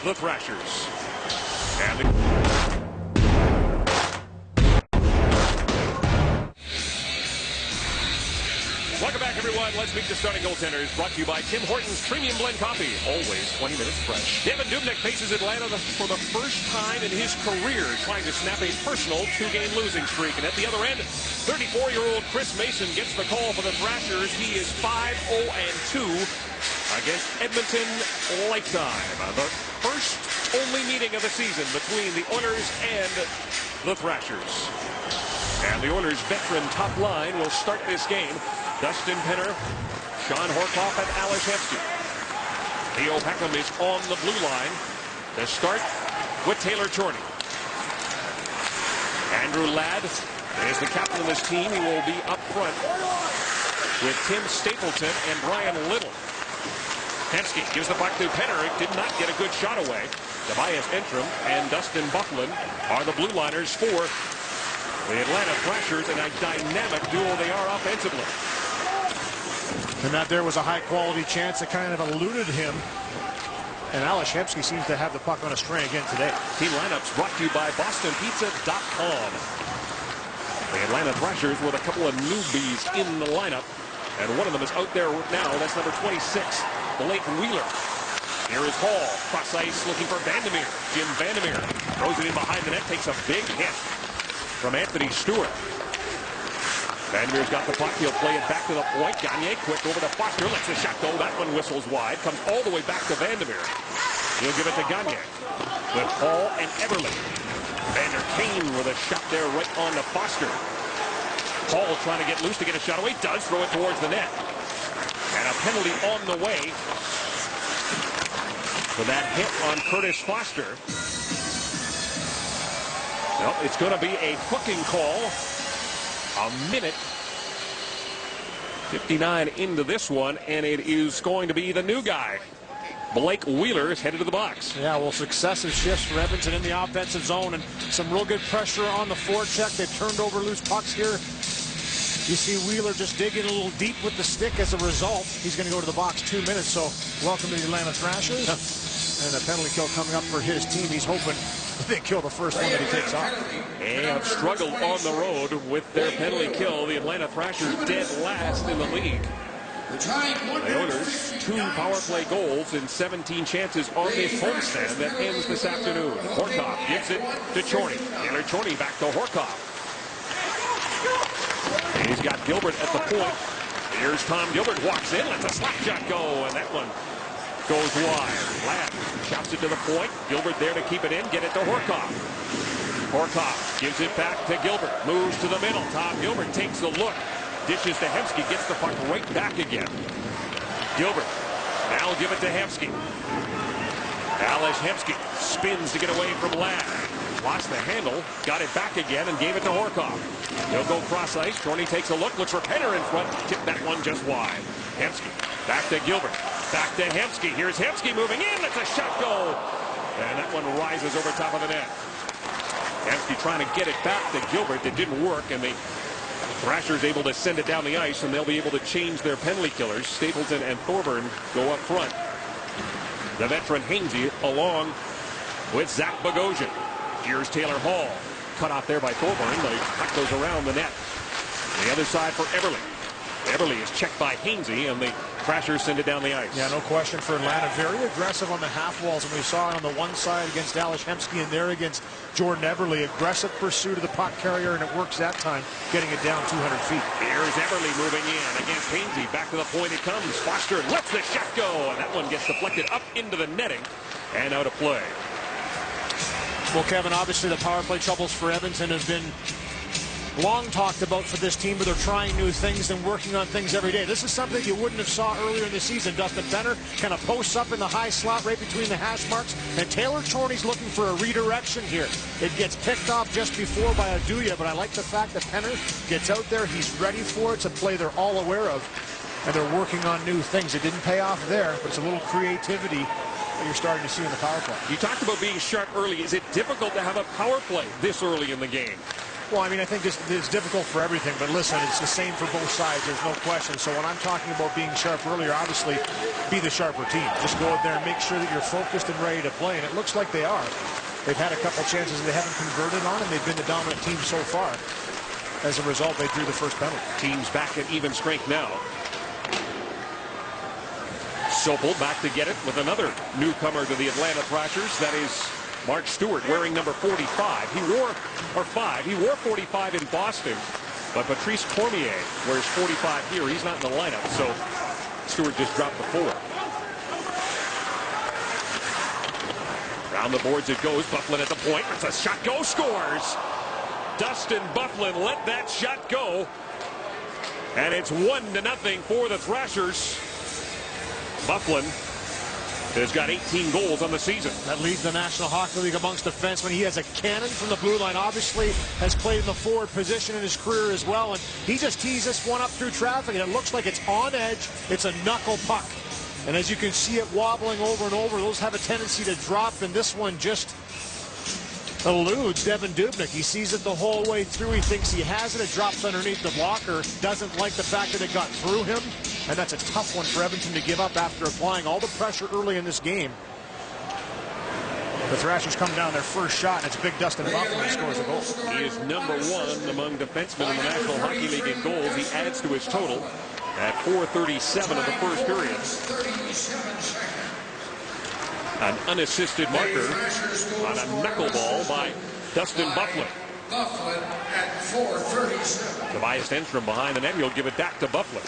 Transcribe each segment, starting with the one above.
the Thrashers. And welcome back, everyone. Let's meet the starting goaltenders. Brought to you by Tim Hortons Premium Blend Coffee. Always 20 minutes fresh. Devin Dubnyk faces Atlanta for the first time in his career, trying to snap a personal 2-game losing streak. And at the other end, 34-year-old Chris Mason gets the call for the Thrashers. He is 5-0-2 against Edmonton Lifetime. The first only meeting of the season between the Oilers and the Thrashers. And the Oilers' veteran top line will start this game. Dustin Penner, Sean Horkoff, and Ales Hemsky. Theo Peckham is on the blue line to start with Taylor Chorney. Andrew Ladd is the captain of this team. He will be up front with Tim Stapleton and Brian Little. Hemsky gives the puck to Penner. It did not get a good shot away. Tobias Entrim and Dustin Buckland are the blue liners for the Atlanta Thrashers, and a dynamic duo they are offensively. And that there was a high-quality chance that kind of eluded him. And Ales Hemsky seems to have the puck on a string again today. Team lineups brought to you by BostonPizza.com. The Atlanta Thrashers with a couple of newbies in the lineup. And one of them is out there now. That's number 26, Blake Wheeler. Here is Hall. Cross ice looking for Vandermeer. Jim Vandermeer throws it in behind the net. Takes a big hit from Anthony Stewart. Vandermeer's got the puck. He'll play it back to the point. Gagne quick over to Foster. Lets the shot go. That one whistles wide. Comes all the way back to Vandermeer. He'll give it to Gagne with Hall and Everly. Vander Kane with a shot there right on to Foster. Hall trying to get loose to get a shot away. Does throw it towards the net. And a penalty on the way for that hit on Curtis Foster. Well, it's going to be a hooking call. A minute 59 into this one, and it is going to be the new guy. Blake Wheeler is headed to the box. Yeah, well, successive shifts for Edmonton in the offensive zone, and some real good pressure on the forecheck. They've turned over loose pucks here. You see Wheeler just digging a little deep with the stick. As a result, he's going to go to the box 2 minutes. So welcome to the Atlanta Thrashers. And a penalty kill coming up for his team. He's hoping they kill the first one that he takes off. They have struggled on the road with their penalty kill. The Atlanta Thrashers dead last in the league. The Oilers, 2 power play goals and 17 chances on this homestand that ends this afternoon. Horkoff gives it to Chorney. Taylor Chorney back to Horkoff. He's got Gilbert at the point. Here's Tom Gilbert, walks in, lets a slap shot go, and that one goes wide. Ladd chops it to the point. Gilbert there to keep it in. Get it to Horkoff. Horkoff gives it back to Gilbert. Moves to the middle. Tom Gilbert takes a look. Dishes to Hemsky. Gets the puck right back again. Gilbert. Now give it to Hemsky. Ales Hemsky spins to get away from Ladd. Lost the handle. Got it back again and gave it to Horkoff. He'll go cross ice. Chorney takes a look. Looks for Penner in front. Tipped that one just wide. Hemsky back to Gilbert. Back to Hemsky. Here's Hemsky moving in. Let's a shot go. And that one rises over top of the net. Hemsky trying to get it back to Gilbert. It didn't work, and the Thrashers able to send it down the ice, and they'll be able to change their penalty killers. Stapleton and Thorburn go up front. The veteran Hainsey along with Zach Bogosian. Here's Taylor Hall. Cut off there by Thorburn. The puck goes around the net. The other side for Everly. Everly is checked by Hainsey, and the Thrashers send it down the ice. Yeah, no question for Atlanta. Very aggressive on the half walls, and we saw it on the one side against Ales Hemsky and there against Jordan Everly. Aggressive pursuit of the puck carrier, and it works that time, getting it down 200 feet. Here's Everly moving in against Hainsey. Back to the point it comes. Foster lets the shot go, and that one gets deflected up into the netting and out of play. Well, Kevin, obviously the power play troubles for Edmonton have been long talked about for this team, but they're trying new things and working on things every day. This is something you wouldn't have saw earlier in the season. Dustin Penner kind of posts up in the high slot right between the hash marks, and Taylor Chorney's looking for a redirection here. It gets picked off just before by Aduya, but I like the fact that Penner gets out there. He's ready for it. It's a play they're all aware of, and they're working on new things. It didn't pay off there, but it's a little creativity that you're starting to see in the power play. You talked about being sharp early. Is it difficult to have a power play this early in the game? Well, I mean, I think it's difficult for everything, but listen, it's the same for both sides. There's no question. So when I'm talking about being sharp earlier, obviously, be the sharper team. Just go out there and make sure that you're focused and ready to play, and it looks like they are. They've had a couple chances they haven't converted on, and they've been the dominant team so far. As a result, they drew the first penalty. Teams back at even strength now. Sopel back to get it with another newcomer to the Atlanta Thrashers. That is Mark Stewart, wearing number 45. He wore 45 in Boston, but Patrice Cormier wears 45 here. He's not in the lineup, so Stewart just dropped the 4. Around the boards it goes. Byfuglien at the point. It's a shot. Go, scores. Dustin Byfuglien let that shot go, and it's 1-0 for the Thrashers. Byfuglien has got 18 goals on the season. That leads the National Hockey League amongst defensemen. He has a cannon from the blue line. Obviously has played in the forward position in his career as well, and he just tees this one up through traffic, and it looks like it's on edge. It's a knuckle puck, and as you can see it wobbling over and over, those have a tendency to drop, and this one just eludes Devan Dubnyk. He sees it the whole way through. He thinks he has it. It drops underneath the blocker. Doesn't like the fact that it got through him. And that's a tough one for Edmonton to give up after applying all the pressure early in this game. The Thrashers come down their first shot, and it's big Dustin Byfuglien who scores a goal. He is #1 among defensemen in the National Hockey League in goals. He adds to his total at 4:37 of the first period. An unassisted marker on a knuckleball by Dustin Byfuglien. At 4:37. Tobias Enstrom behind the net. He'll give it back to Byfuglien.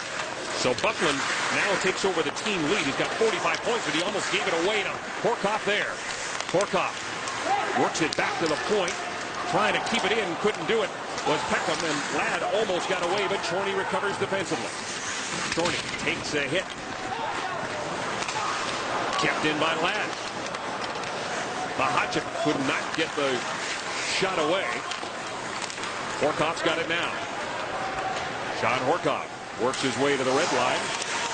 So Byfuglien now takes over the team lead. He's got 45 points, but he almost gave it away to Horcoff there. Horcoff works it back to the point, trying to keep it in. Couldn't do it. Was Peckham, and Ladd almost got away, but Chorney recovers defensively. Chorney takes a hit. Kept in by Ladd. Mahachik could not get the shot away. Horcoff's got it now. Sean Horcoff works his way to the red line.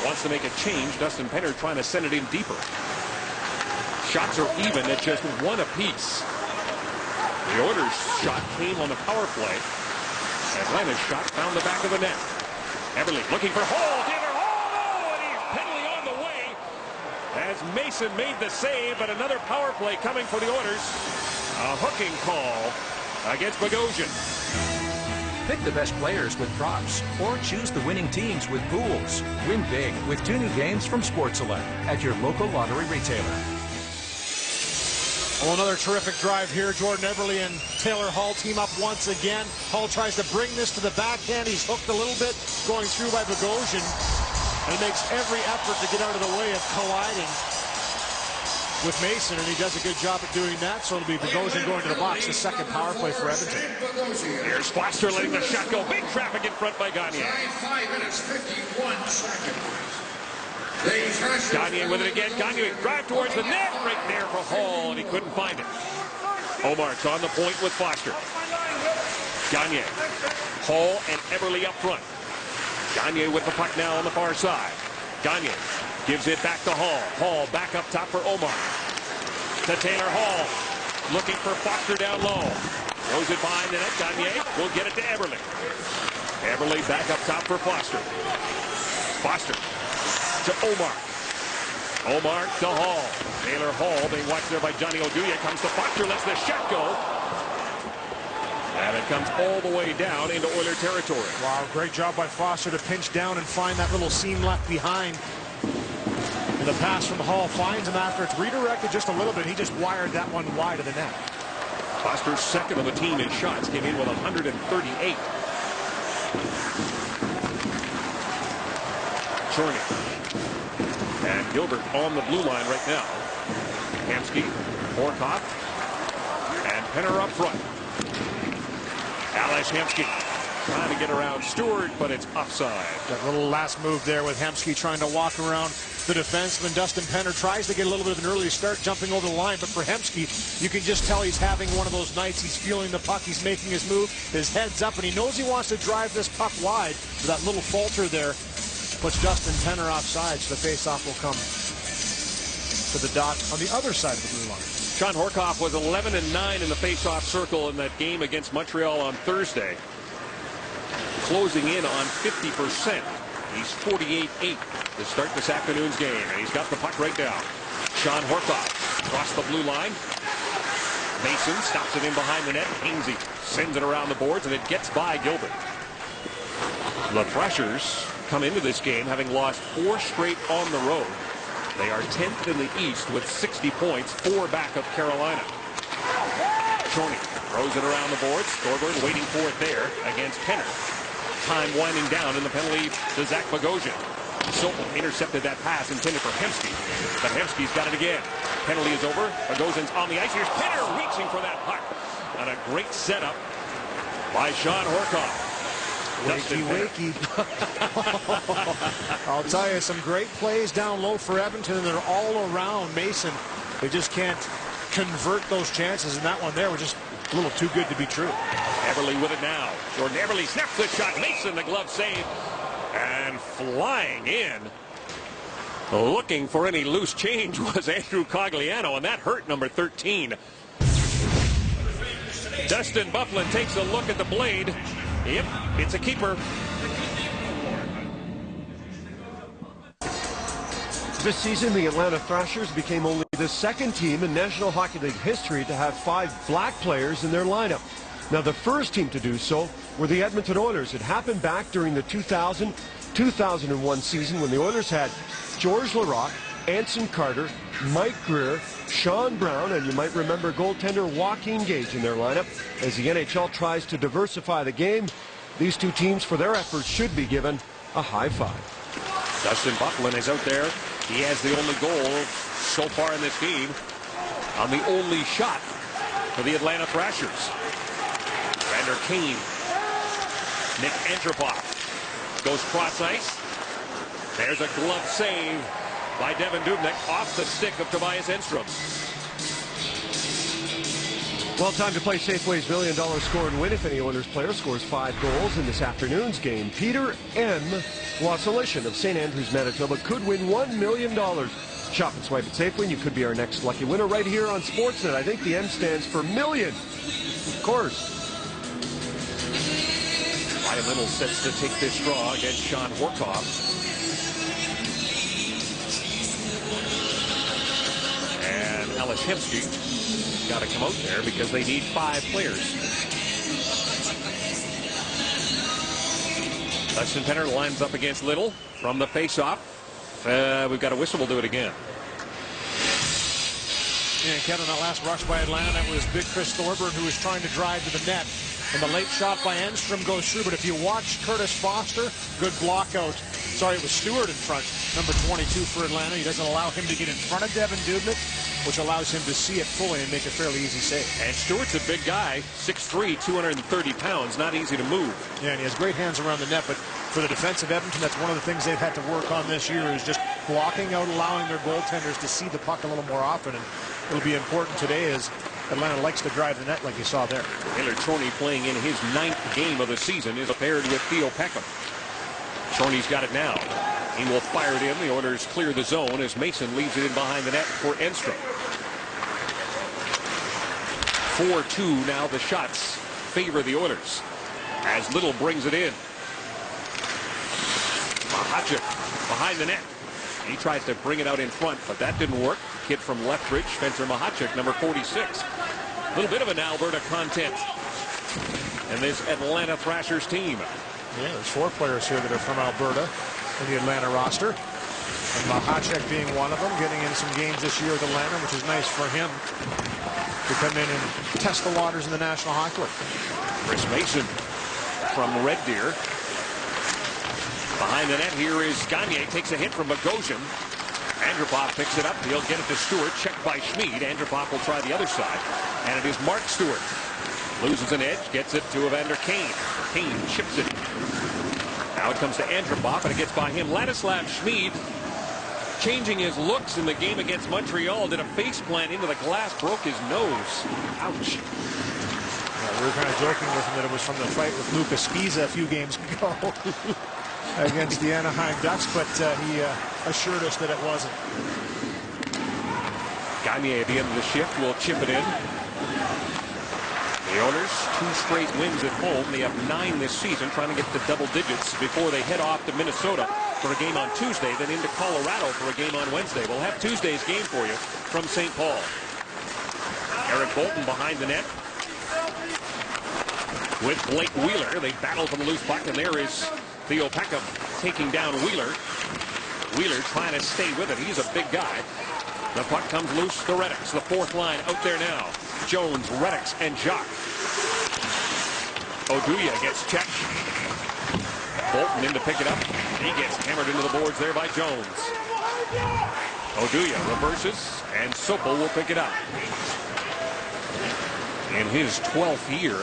Wants to make a change. Dustin Penner trying to send it in deeper. Shots are even at just 1 apiece. The Oilers' shot came on the power play. Atlanta's shot found the back of the net. Eberle looking for Hall. Taylor Hall, no, and he's penalty on the way as Mason made the save, but another power play coming for the Oilers. A hooking call against Bogosian. Pick the best players with props or choose the winning teams with pools. Win big with 2 new games from Sports Select at your local lottery retailer. Well, another terrific drive here. Jordan Eberle and Taylor Hall team up once again. Hall tries to bring this to the backhand. He's hooked a little bit, going through by Bogosian. And he makes every effort to get out of the way of colliding with Mason, and he does a good job at doing that. So it'll be Bogosian going to the box, the second power play for Edmonton. Here's Foster letting the shot go. Big traffic in front by Gagne. 5 minutes, 51 seconds. Gagne with it again. Gagne drive towards the net right there for Hall, and he couldn't find it. Omar's on the point with Foster. Gagne, Hall, and Eberle up front. Gagne with the puck now on the far side. Gagne gives it back to Hall. Hall back up top for Omar. To Taylor Hall. Looking for Foster down low. Throws it behind the net. Gagne will get it to Eberle. Eberle back up top for Foster. Foster to Omar. Omar to Hall. Taylor Hall being watched there by Johnny Oduya. Comes to Foster. Lets the shot go. And it comes all the way down into Oiler territory. Wow, great job by Foster to pinch down and find that little seam left behind. And the pass from Hall finds him after it's redirected just a little bit. He just wired that one wide of the net. Foster's second on the team in shots. Came in with 138. Chorney. And Gilbert on the blue line right now. Hamsky, Horcoff, and Penner up front. Alex Hamsky trying to get around Stewart, but it's offside. That little last move there with Hamsky trying to walk around the defenseman. Dustin Penner tries to get a little bit of an early start jumping over the line, but for Hamsky, you can just tell he's having one of those nights. He's feeling the puck. He's making his move. His head's up, and he knows he wants to drive this puck wide. So that little falter there puts Dustin Penner offside, so the face-off will come to the dot on the other side of the blue line. Sean Horkoff was 11-9 in the face-off circle in that game against Montreal on Thursday. Closing in on 50%. He's 48-8 to start this afternoon's game, and he's got the puck right now. Sean Horkoff across the blue line. Mason stops it in behind the net. Hainsey sends it around the boards, and it gets by Gilbert. The Thrashers come into this game having lost 4 straight on the road. They are 10th in the East with 60 points, 4 back of Carolina. Chorney throws it around the boards. Thorburn waiting for it there against Penner. Time winding down in the penalty to Zach Bogosian. Silton intercepted that pass intended for Hemsky, but Hemsky's got it again. Penalty is over. Bogosian's on the ice. Here's Penner reaching for that puck. And a great setup by Sean Horkoff. Wakey. I'll tell you, some great plays down low for Edmonton, and they're all around Mason. They just can't convert those chances, and that one there was just a little too good to be true. Eberle with it now. Jordan Eberle snaps the shot. Mason, the glove save. And flying in, looking for any loose change, was Andrew Cogliano, and that hurt number 13. Dustin Byfuglien takes a look at the blade. Yep, it's a keeper. This season, the Atlanta Thrashers became only the second team in National Hockey League history to have 5 black players in their lineup. Now, the first team to do so were the Edmonton Oilers. It happened back during the 2000-2001 season when the Oilers had George Laraque, Anson Carter, Mike Greer, Sean Brown, and you might remember goaltender Joaquin Gage in their lineup. As the NHL tries to diversify the game, these two teams, for their efforts, should be given a high five. Dustin Byfuglien is out there. He has the only goal so far in this game on the only shot for the Atlanta Thrashers. Vander Kane. Nick Antropov goes cross ice. There's a glove save by Devin Dubnyk off the stick of Tobias Enstrom. Well, time to play Safeway's $1 million score and win if any Oilers player scores 5 goals in this afternoon's game. Peter M. Wasilician of St. Andrews, Manitoba could win $1 million. Shop and swipe at Safeway and you could be our next lucky winner right here on Sportsnet. I think the M stands for million. Of course. Ryan Little sets to take this draw against Sean Horkoff. And Alex Hemsky got to come out there because they need 5 players. Dustin Penner lines up against Little from the face-off. We've got a whistle. We'll do it again. Yeah, Kevin, that last rush by Atlanta, that was big Chris Thorburn who was trying to drive to the net. And the late shot by Enstrom goes through. But if you watch Curtis Foster, good block out. Sorry, it was Stewart in front, number 22 for Atlanta. He doesn't allow him to get in front of Devin Dubnyk, which allows him to see it fully and make a fairly easy save. And Stewart's a big guy, 6'3", 230 pounds, not easy to move. Yeah, and he has great hands around the net, but for the defense of Edmonton, that's one of the things they've had to work on this year is just blocking out, allowing their goaltenders to see the puck a little more often. And it'll be important today as Atlanta likes to drive the net like you saw there. Taylor Chorney playing in his 9th game of the season is paired with Theo Peckham. Chorney's got it now. He will fire it in. The Oilers clear the zone as Mason leaves it in behind the net for Enstrom. 4-2 now. The shots favor the Oilers as Little brings it in. Mahachik behind the net. He tries to bring it out in front, but that didn't work. Kid from Lethbridge, Spencer Mahachik, number 46. A little bit of an Alberta content in this Atlanta Thrashers team. Yeah, there's 4 players here that are from Alberta in the Atlanta roster. And Mahachik being one of them, getting in some games this year with Atlanta, which is nice for him to come in and test the waters in the National Hockey League. Chris Mason from Red Deer. Behind the net here is Gagne, takes a hit from Bogosian. Andropov picks it up. He'll get it to Stewart. Checked by Schmid. Andropov will try the other side. And it is Mark Stewart. Loses an edge. Gets it to Evander Kane. Kane chips it. Now it comes to Andropov, and it gets by him. Ladislav Schmid changing his looks in the game against Montreal. Did a face plant into the glass. Broke his nose. Ouch. Yeah, we were kind of joking with him that it was from the fight with Lucas Schiza a few games ago. Against the Anaheim Ducks, but he assured us that it wasn't. Gagne at the end of the shift will chip it in. The Oilers, 2 straight wins at home. They have 9 this season, trying to get to double digits before they head off to Minnesota for a game on Tuesday, then into Colorado for a game on Wednesday. We'll have Tuesday's game for you from St. Paul. Eric Bolton behind the net with Blake Wheeler. They battle for the loose puck, and there is Theo Peckham taking down Wheeler. Wheeler trying to stay with it. He's a big guy. The puck comes loose to Reddix. The fourth line out there now. Jones, Reddix, and Jacques. Oduya gets checked. Bolton in to pick it up. He gets hammered into the boards there by Jones. Oduya reverses, and Sopel will pick it up. In his 12th year,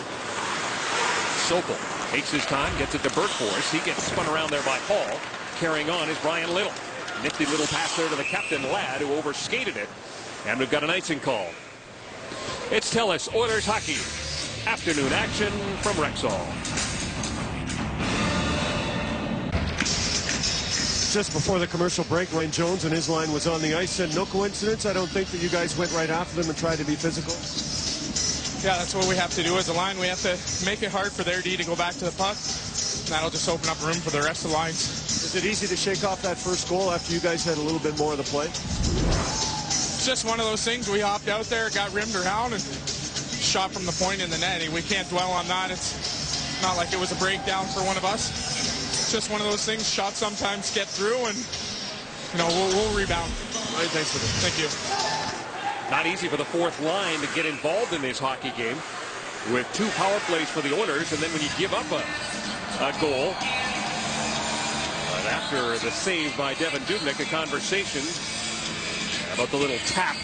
Sopel takes his time, gets it to Bergfors. He gets spun around there by Hall. Carrying on is Brian Little. Nifty little pass there to the captain, Ladd, who overskated it. And we've got an icing call. It's TELUS Oilers Hockey. Afternoon action from Rexall. Just before the commercial break, Ryan Jones and his line was on the ice, and no coincidence. I don't think that you guys went right after them and tried to be physical. Yeah, that's what we have to do as a line. We have to make it hard for their D to go back to the puck. That'll just open up room for the rest of the lines. Is it easy to shake off that first goal after you guys had a little bit more of the play? It's just one of those things. We hopped out there, got rimmed around, and shot from the point in the net. We can't dwell on that. It's not like it was a breakdown for one of us. It's just one of those things. Shots sometimes get through, and we'll rebound. All right, thanks for this. Thank you. Not easy for the fourth line to get involved in this hockey game with 2 power plays for the Oilers, and then when you give up a goal. But after the save by Devin Dubnyk, a conversation about the little tap.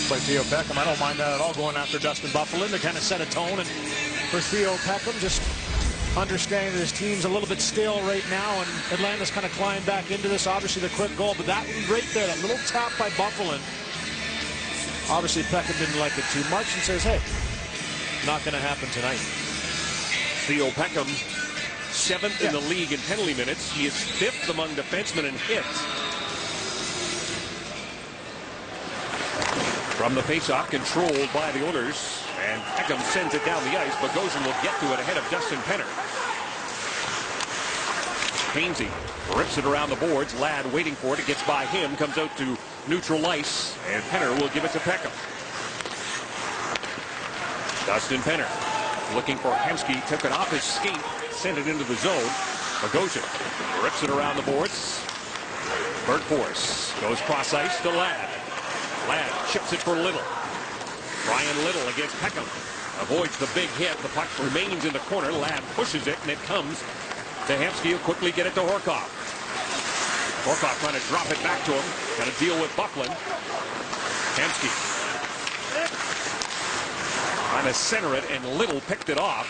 By Theo Peckham, I don't mind that at all, going after Dustin Byfuglien to kind of set a tone. And for Theo Peckham, just understanding that his team's a little bit stale right now, and Atlanta's kind of climbed back into this. Obviously, the quick goal, but that right there, that little tap by Byfuglien. Obviously, Peckham didn't like it too much and says, hey, not going to happen tonight. Theo Peckham, 7th in the league in penalty minutes. He is 5th among defensemen in hits. From the faceoff, controlled by the Oilers, and Peckham sends it down the ice. Bogosian will get to it ahead of Dustin Penner. Hainsey rips it around the boards. Ladd waiting for it. It gets by him, comes out to neutral ice, and Penner will give it to Peckham. Dustin Penner looking for Hemsky, took it off his skate, sent it into the zone. Bogosian rips it around the boards. Bergfors goes cross ice to Ladd. Ladd chips it for Little. Brian Little against Peckham. Avoids the big hit. The puck remains in the corner. Ladd pushes it, and it comes to Hemsky. He'll quickly get it to Horkoff. Horkoff trying to drop it back to him. Got to deal with Byfuglien. Hemsky trying to center it, and Little picked it off.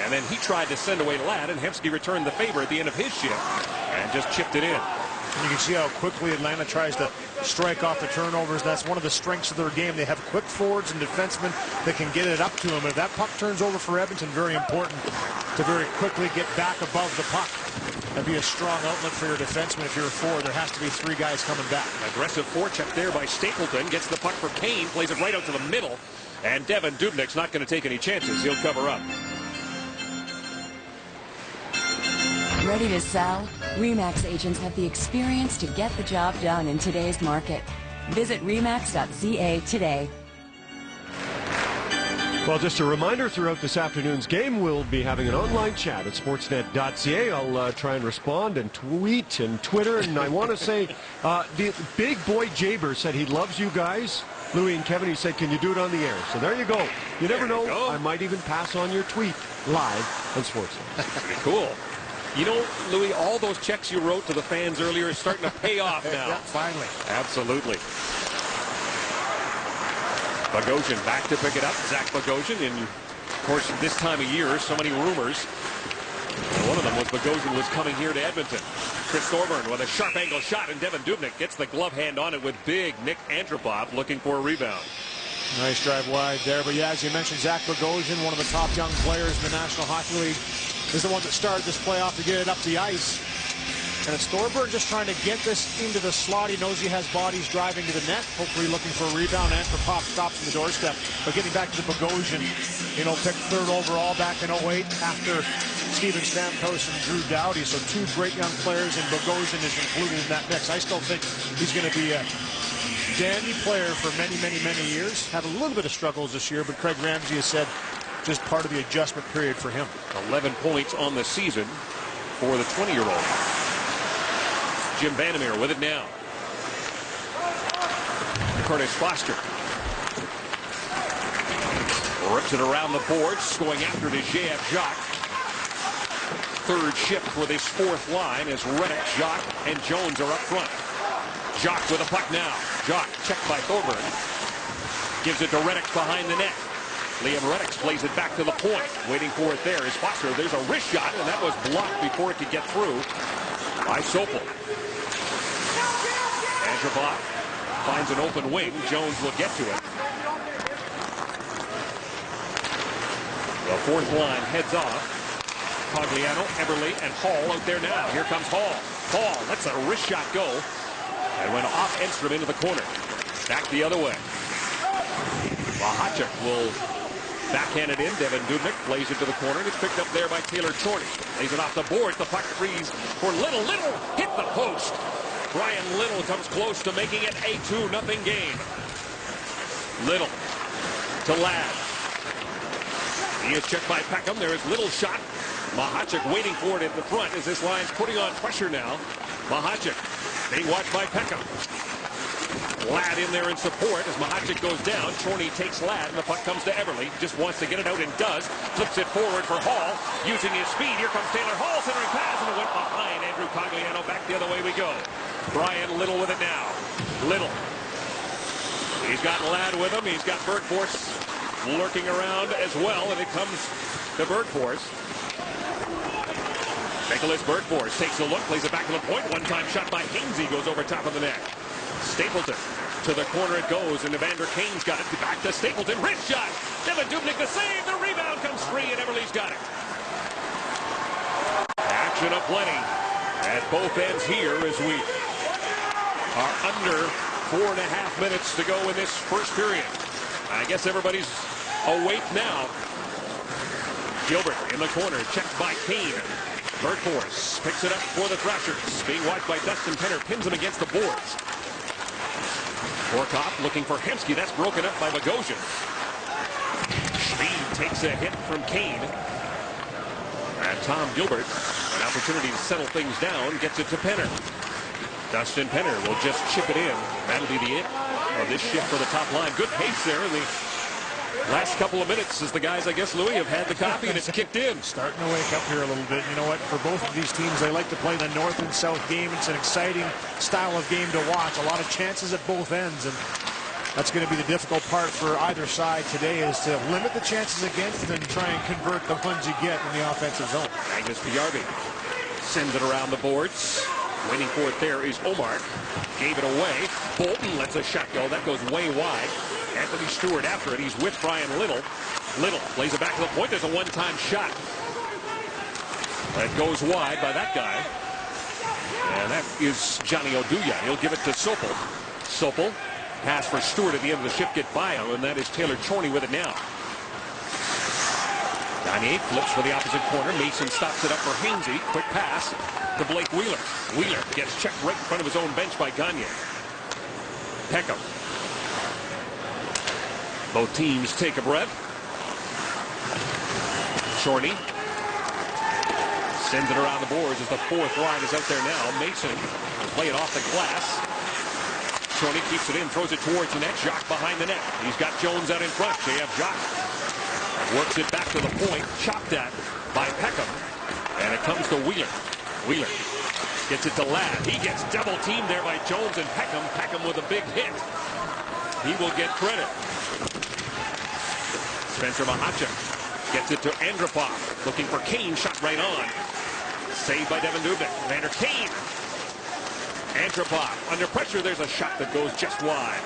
And then he tried to send away Ladd, and Hemsky returned the favor at the end of his shift and just chipped it in. And you can see how quickly Atlanta tries to strike off the turnovers. That's one of the strengths of their game. They have quick forwards and defensemen that can get it up to them. If that puck turns over for Edmonton, very important to very quickly get back above the puck. That'd be a strong outlet for your defenseman. If you're a forward, there has to be 3 guys coming back. Aggressive forecheck there by Stapleton. Gets the puck for Kane. Plays it right out to the middle. And Devin Dubnyk's not going to take any chances. He'll cover up. Ready to sell? RE/MAX agents have the experience to get the job done in today's market. Visit remax.ca today. Well, just a reminder, throughout this afternoon's game, we'll be having an online chat at sportsnet.ca. I'll try and respond and tweet and Twitter. And I want to say, the big boy Jaber said he loves you guys. Louis and Kevin, he said, can you do it on the air? So there you go. You never know. I might even pass on your tweet live on Sportsnet. Pretty cool. You know, Louis, all those checks you wrote to the fans earlier are starting to pay off now. Yeah, finally. Absolutely. Bogosian back to pick it up. Zach Bogosian. And, of course, this time of year, so many rumors. And one of them was Bogosian was coming here to Edmonton. Chris Thorburn with a sharp angle shot, and Devin Dubnyk gets the glove hand on it with big Nick Antropov looking for a rebound. Nice drive wide there. But, yeah, as you mentioned, Zach Bogosian, one of the top young players in the National Hockey League, is the one that started this playoff to get it up the ice. And it's Thorburn just trying to get this into the slot. He knows he has bodies driving to the net, hopefully looking for a rebound. Antropov stops in the doorstep. But getting back to the Bogosian, picked third overall back in 08 after Steven Stamkos and Drew Doughty. So two great young players, and Bogosian is included in that mix. I still think he's going to be a dandy player for many, many, many years. Had a little bit of struggles this year, but Craig Ramsey has said just part of the adjustment period for him. 11 points on the season for the 20-year-old. Jim Vandermeer with it now. Curtis Foster rips it around the boards, going after it is J.F. Jacques. Third shift for this fourth line as Reddick, Jacques, and Jones are up front. Jacques with a puck now. Jacques checked by Thorburn. Gives it to Reddick behind the net. Liam Reddick plays it back to the point. Waiting for it there is Foster. There's a wrist shot, and that was blocked before it could get through by Sopel. Andropov finds an open wing. Jones will get to it. The fourth line heads off. Cogliano, Eberle, and Hall out there now. Here comes Hall. Hall lets a wrist shot go and went off Enstrom into the corner. Back the other way. Mahachuk will backhand it in. Devin Dubnyk plays it to the corner. It's picked up there by Taylor Chorney. Lays it off the board. The puck frees for Little. Little hit the post. Brian Little comes close to making it a 2-0 game. Little to Ladd. He is checked by Peckham. There is Little shot. Mahachuk waiting for it in the front as this line's putting on pressure now. Mahachuk being watched by Peckham. Ladd in there in support as Mahachuk goes down. Chorney takes Ladd, and the puck comes to Eberle. Just wants to get it out and does. Flips it forward for Hall. Using his speed. Here comes Taylor Hall. Centering pass, and it went behind Andrew Cogliano. Back the other way we go. Brian Little with it now. Little. He's got Ladd with him. He's got Bergfors lurking around as well, and it comes to Bergfors. Nicholas Bergfors takes a look, plays it back to the point. One-time shot by Hainsey goes over top of the net. Stapleton to the corner it goes, and Evander Kane's got it. Back to Stapleton. Wrist shot. Devin Dubnyk the save. The rebound comes free, and Eberle's got it. Action aplenty at both ends here as we are under 4.5 minutes to go in this first period. I guess everybody's awake now. Gilbert in the corner, checked by Kane. Bergfors picks it up for the Thrashers. Being watched by Dustin Penner, pins him against the boards. Horkoff looking for Hemsky. That's broken up by Bogosian. Speed takes a hit from Kane. And Tom Gilbert, an opportunity to settle things down, gets it to Penner. Dustin Penner will just chip it in. That'll be the end of this shift for the top line. Good pace there in the last couple of minutes as the guys, I guess, Louis, have had the coffee and it's kicked in. Starting to wake up here a little bit. You know what? For both of these teams, they like to play the north and south game. It's an exciting style of game to watch. A lot of chances at both ends, and that's going to be the difficult part for either side today, is to limit the chances against and try and convert the ones you get in the offensive zone. Magnus Pajärvi sends it around the boards. Waiting for it there is Omar. Gave it away. Bolton lets a shot go. That goes way wide. Anthony Stewart after it. He's with Brian Little. Little plays it back to the point. There's a one-time shot. That goes wide by that guy. And that is Johnny Oduya. He'll give it to Sopel. Sopel. Pass for Stewart at the end of the shift. Get by him. And that is Taylor Chorney with it now. Gagne flips for the opposite corner. Mason stops it up for Hainsey. Quick pass to Blake Wheeler. Wheeler gets checked right in front of his own bench by Gagne. Peckham. Both teams take a breath. Chorney sends it around the boards as the fourth line is out there now. Mason will play it off the glass. Chorney keeps it in, throws it towards the net. Jacques behind the net. He's got Jones out in front. J.F. Jacques works it back to the point. Chopped at by Peckham. And it comes to Wheeler. Wheeler gets it to Ladd. He gets double teamed there by Jones and Peckham. Peckham with a big hit. He will get credit. Spencer Mahachuk gets it to Andropov. Looking for Kane. Shot right on. Saved by Devin Dubnyk. Vander Kane. Andropov under pressure. There's a shot that goes just wide.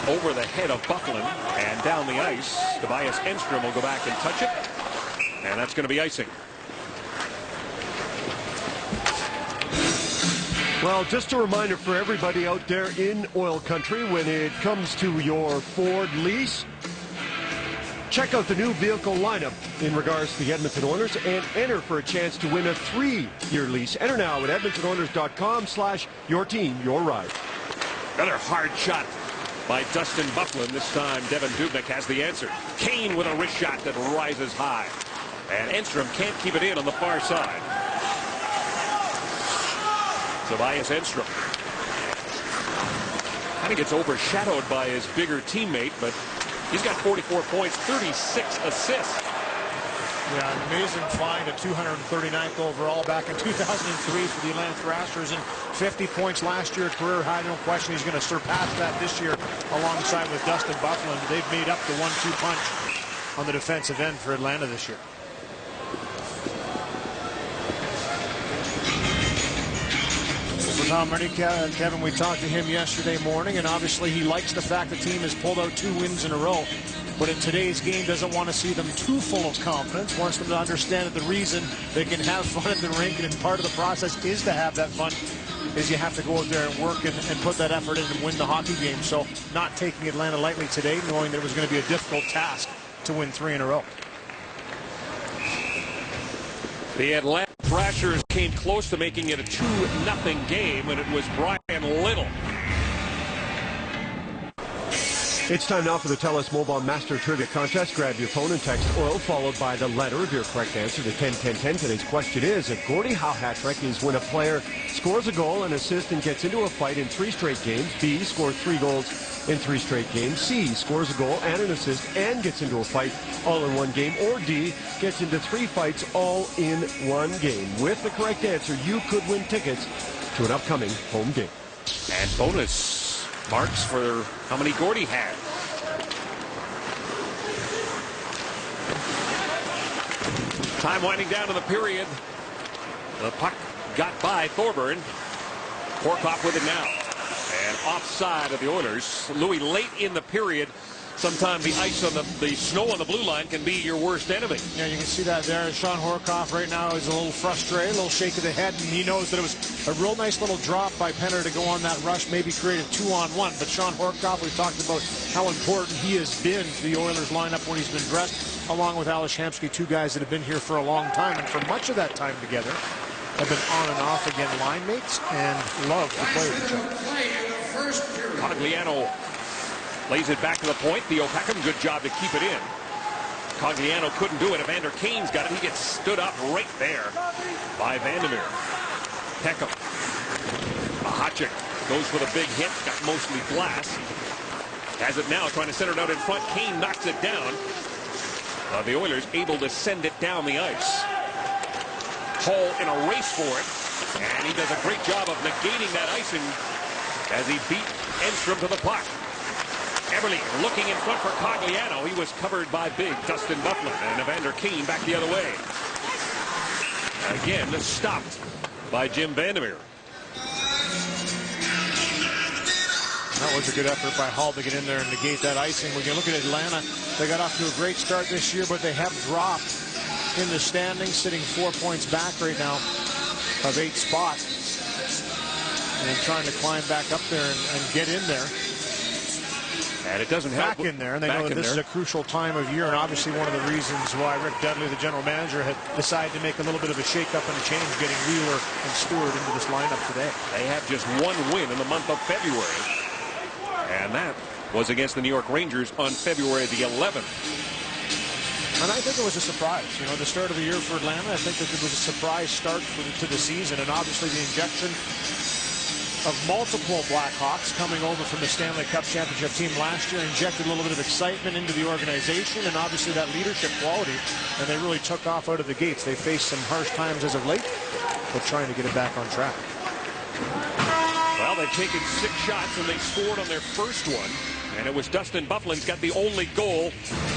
Over the head of Buckland and down the ice. Tobias Enstrom will go back and touch it. And that's going to be icing. Well, just a reminder for everybody out there in oil country, when it comes to your Ford lease, check out the new vehicle lineup in regards to the Edmonton Oilers and enter for a chance to win a 3-year lease. Enter now at edmontonoilers.com/your-team-your-ride. Another hard shot by Dustin Byfuglien. This time, Devin Dubnyk has the answer. Kane with a wrist shot that rises high. And Enstrom can't keep it in on the far side. Tobias Enstrom kind of gets overshadowed by his bigger teammate, but he's got 44 points, 36 assists. Yeah, an amazing find at 239th overall back in 2003 for the Atlanta Thrashers, and 50 points last year, career high. No question he's going to surpass that this year alongside with Dustin Byfuglien. They've made up the 1-2 punch on the defensive end for Atlanta this year. Tom Murray, Kevin, we talked to him yesterday morning, and obviously he likes the fact the team has pulled out 2 wins in a row. But in today's game, doesn't want to see them too full of confidence, wants them to understand that the reason they can have fun at the rink, and part of the process is to have that fun, is you have to go out there and work and put that effort in and win the hockey game. So not taking Atlanta lightly today, knowing that it was going to be a difficult task to win 3 in a row. The Atlanta Thrashers came close to making it a 2-0 game, and it was Brian Little. It's time now for the TELUS Mobile Master Trivia Contest. Grab your phone and text OIL followed by the letter of your correct answer to 10-10-10. Today's question is, a Gordie Howe hat trick is when a player scores a goal, an assist, and gets into a fight in 3 straight games. B, scores 3 goals in 3 straight games. C, scores a goal and an assist and gets into a fight all in 1 game. Or D, gets into 3 fights all in 1 game. With the correct answer, you could win tickets to an upcoming home game. And bonus marks for how many Gordie had. Time winding down in the period. The puck got by Thorburn. Horkoff with it now. And offside of the Oilers. Louis, late in the period, sometimes the ice on the snow on the blue line can be your worst enemy. Yeah, you can see that there. Sean Horkoff right now is a little frustrated, a little shake of the head, and he knows that it was a real nice little drop by Penner to go on that rush, maybe create a 2-on-1. But Sean Horkoff, we've talked about how important he has been to the Oilers lineup when he's been dressed, along with Ales Hemsky, 2 guys that have been here for a long time, and for much of that time together have been on and off again line mates and love to play with each other. Cogliano lays it back to the point. Theo Peckham, good job to keep it in. Cogliano couldn't do it. Evander Kane's got it. He gets stood up right there by Vandermeer. Peckham. Mahachik goes with a big hit. Got mostly glass. Has it now, trying to center it out in front. Kane knocks it down. The Oilers able to send it down the ice. Hall in a race for it. And he does a great job of negating that icing as he beat Enstrom to the puck. Eberle looking in front for Cogliano. He was covered by big Dustin Byfuglien, and Evander Kane back the other way. Again, stopped by Jim Vandermeer. That was a good effort by Hall to get in there and negate that icing. When you look at Atlanta, they got off to a great start this year, but they have dropped in the standings, sitting 4 points back right now of 8 spots. And trying to climb back up there and get in there. And it doesn't help. Back in there, and they know that this is a crucial time of year, and obviously one of the reasons why Rick Dudley, the general manager, had decided to make a little bit of a shake-up and a change, getting Wheeler and Stewart into this lineup today. They have just 1 win in the month of February, and that was against the New York Rangers on February the 11th. And I think it was a surprise. You know, the start of the year for Atlanta, I think that it was a surprise start to the season, and obviously the injection of multiple Blackhawks coming over from the Stanley Cup championship team last year injected a little bit of excitement into the organization, and obviously that leadership quality, and they really took off out of the gates. They faced some harsh times as of late, but trying to get it back on track. Well, they've taken 6 shots and they scored on their first one, and it was Dustin Byfuglien's got the only goal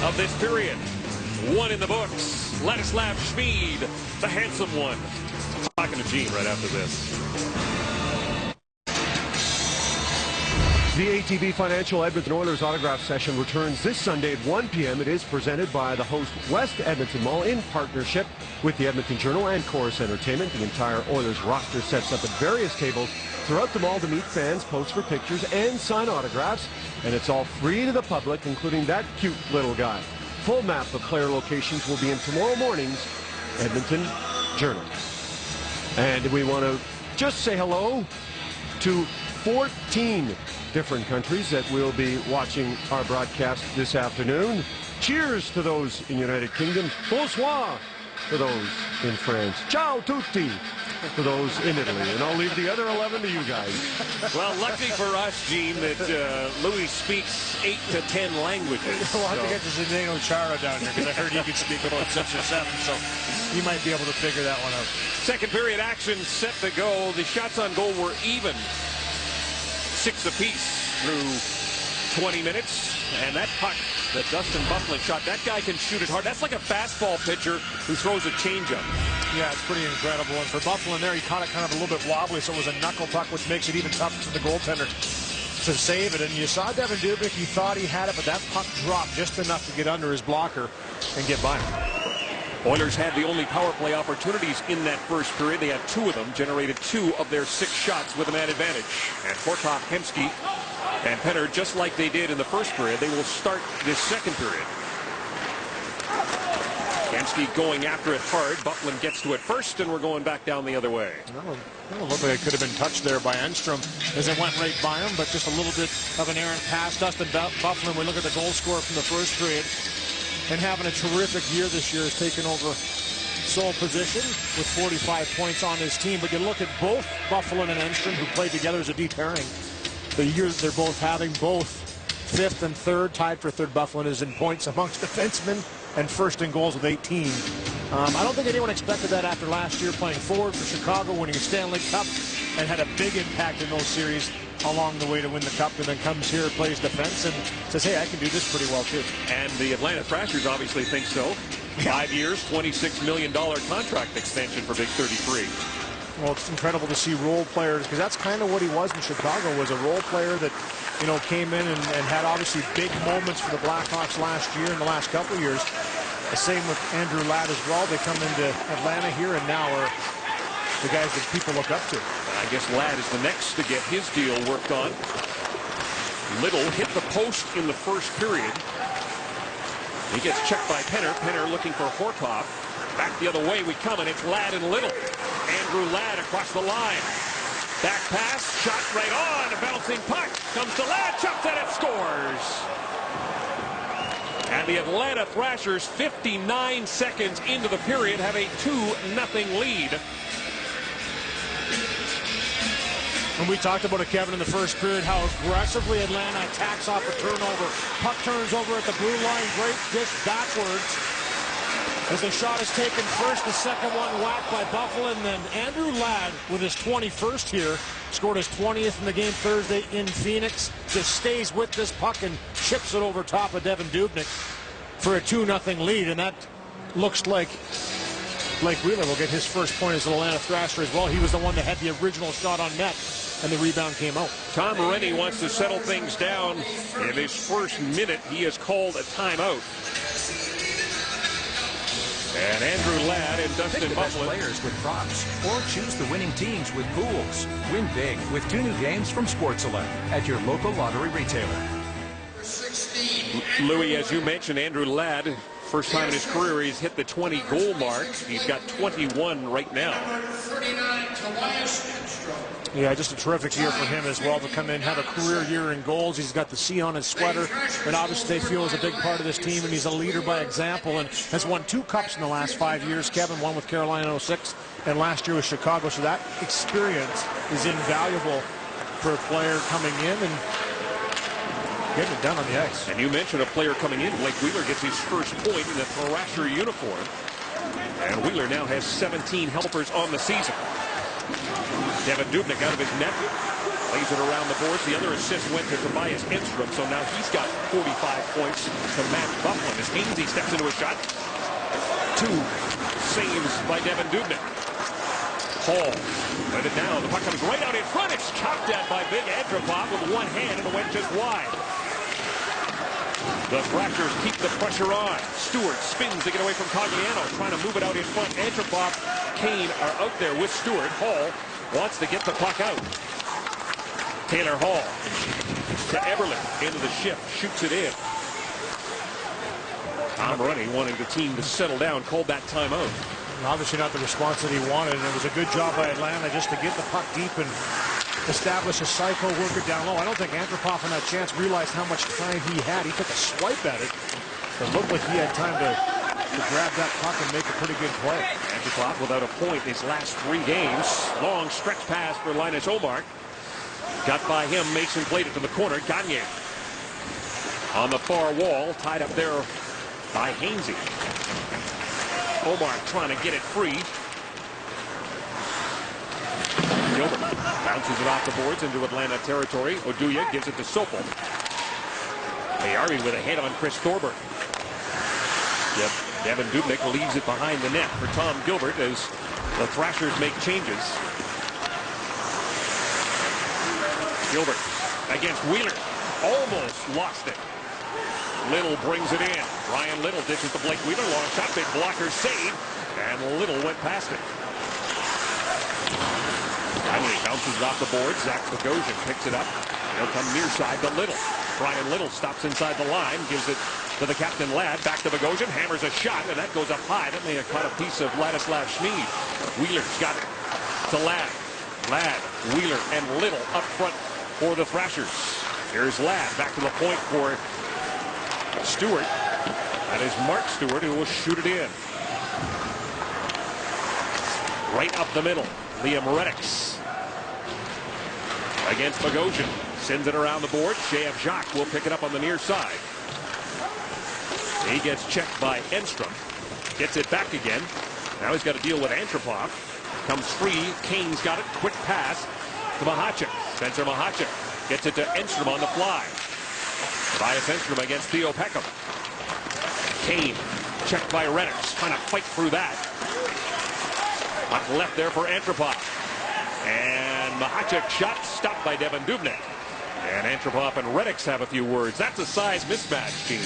of this period. 1 in the books. Ladislav Schmid, the handsome one. I'm talking to Gene right after this. The ATV Financial Edmonton Oilers autograph session returns this Sunday at 1 p.m. It is presented by the host West Edmonton Mall in partnership with the Edmonton Journal and Chorus Entertainment. The entire Oilers roster sets up at various tables throughout the mall to meet fans, pose for pictures, and sign autographs. And it's all free to the public, including that cute little guy. Full map of player locations will be in tomorrow morning's Edmonton Journal. And we want to just say hello to 14 different countries that will be watching our broadcast this afternoon. Cheers to those in United Kingdom. Bonsoir to those in France. Ciao tutti to those in Italy. And I'll leave the other 11 to you guys. Well, lucky for us, Gene, that Louis speaks 8 to 10 languages. We'll have to get to Zdeno Chara down here because I heard he could speak about 6 or 7, so you might be able to figure that one out. Second period action set to go. The shots on goal were even. 6 apiece through 20 minutes. And that puck that Dustin Byfuglien shot, that guy can shoot it hard. That's like a fastball pitcher who throws a changeup. Yeah, it's pretty incredible. And for Byfuglien there, he caught it kind of a little bit wobbly, so it was a knuckle puck, which makes it even tougher for the goaltender to save it. And you saw Devin Dubnyk, he thought he had it, but that puck dropped just enough to get under his blocker and get by him. Oilers had the only power play opportunities in that first period. They had 2 of them, generated 2 of their 6 shots with a man advantage. And Horkop, Hemsky, and Penner, just like they did in the first period, they will start this second period. Hemsky going after it hard. Byfuglien gets to it first, and we're going back down the other way. It looked like it could have been touched there by Enstrom as it went right by him, but just a little bit of an errant pass. Dustin Byfuglien, we look at the goal scorer from the first period, and having a terrific year this year, has taken over sole position with 45 points on his team. But you look at both Byfuglien and Enstrom, who played together as a D pairing. The years they're both having, both 5th and 3rd, tied for 3rd. Byfuglien is in points amongst defensemen and 1st in goals with 18. I don't think anyone expected that after last year playing forward for Chicago, winning a Stanley Cup, and had a big impact in those series along the way to win the Cup, and then comes here, plays defense, and says, hey, I can do this pretty well, too. And the Atlanta Thrashers obviously think so. 5 years, $26 million contract extension for Big 33. Well, it's incredible to see role players, because that's kind of what he was in Chicago, was a role player that, you know, came in and had obviously big moments for the Blackhawks last year and the last couple of years. The same with Andrew Ladd as well. They come into Atlanta here and now are the guys that people look up to. I guess Ladd is the next to get his deal worked on. Little hit the post in the first period. He gets checked by Penner. Penner looking for Horkop. Back the other way we come, and it's Ladd and Little. Andrew Ladd across the line. Back pass, shot right on. A bouncing puck comes to Ladd, chops at it, scores. And the Atlanta Thrashers, 59 seconds into the period, have a 2-0 lead. And we talked about it, Kevin, in the first period, how aggressively Atlanta attacks off a turnover. Puck turns over at the blue line. Great dish backwards. As the shot is taken first, the second one whacked by Byfuglien. And then Andrew Ladd, with his 21st here, scored his 20th in the game Thursday in Phoenix. Just stays with this puck and chips it over top of Devin Dubnyk for a 2-0 lead. And that looks like Blake Wheeler will get his first point as an Atlanta Thrasher as well. He was the one that had the original shot on net, and the rebound came out. Tom Rennie wants to settle things down. In his first minute, he has called a timeout. And Andrew Ladd and Dustin Pick the best Byfuglien. players with props, or choose the winning teams with pools. Win big with 2 new games from Sports Select at your local lottery retailer. 16. Louis, as you mentioned, Andrew Ladd, first time in his career he's hit the 20-goal mark. He's got 21 right now. Number 39, Tobias Enstrom. Yeah, just a terrific year for him as well to come in, have a career year in goals. He's got the C on his sweater, and obviously they feel is a big part of this team, and he's a leader by example, and has won 2 cups in the last 5 years. Kevin, one with Carolina in 06, and last year with Chicago, so that experience is invaluable for a player coming in and getting it done on the ice. And you mentioned a player coming in. Blake Wheeler gets his first point in the Thrasher uniform. And Wheeler now has 17 helpers on the season. Devin Dubnyk out of his net. Lays it around the boards. The other assist went to Tobias Enstrom. So now he's got 45 points to match Byfuglien as Hainsey steps into a shot. 2 saves by Devin Dubnyk. Hall. Let it down. The puck comes right out in front. It's chopped at by Big Antropov with one hand, and it went just wide. The Thrashers keep the pressure on. Stewart spins to get away from Cogliano, trying to move it out in front. Antropov, Kane are out there with Stewart. Hall wants to get the puck out. Taylor Hall to Eberle into the shift, shoots it in. Tom Runny, wanting the team to settle down, called that timeout. Obviously not the response that he wanted, and it was a good job by Atlanta just to get the puck deep and establish a cycle, work it down low. I don't think Antropov on that chance realized how much time he had. He took a swipe at it. It looked like he had time to grab that puck and make a pretty good play. Antropov without a point his last 3 games. Long stretch pass for Linus Ullmark. Got by him. Mason played it to the corner. Gagne on the far wall, tied up there by Hainsey. Ullmark trying to get it free. Gilbert bounces it off the boards into Atlanta territory. Oduya gives it to Sopel. Ayari with a head on Chris Thorburn. Yep, Devin Dubnyk leaves it behind the net for Tom Gilbert as the Thrashers make changes. Gilbert against Wheeler. Almost lost it. Little brings it in. Ryan Little dishes to Blake Wheeler. Long shot, big blocker save. And Little went past it. Finally bounces it off the board. Zach Bogosian picks it up. He'll come near side to Little. Brian Little stops inside the line. Gives it to the captain Ladd. Back to Bogosian. Hammers a shot, and that goes up high. That may have caught a piece of Ladislav Schmid. Wheeler's got it to Ladd. Ladd, Wheeler, and Little up front for the Thrashers. Here's Ladd back to the point for Stewart. That is Mark Stewart who will shoot it in. Right up the middle. Liam Reddix against Bogosian. Sends it around the board. Sheyev Jacques will pick it up on the near side. He gets checked by Enstrom. Gets it back again. Now he's got to deal with Antropov. Comes free. Kane's got it. Quick pass to Mahachik. Spencer Mahachik gets it to Enstrom on the fly. Tobias Enstrom against Theo Peckham. Kane checked by Reddix. Trying to fight through that. Puck left there for Antropov. And Mahachik shot stopped by Devin Dubnyk. And Antropov and Reddix have a few words. That's a size mismatch, Gene.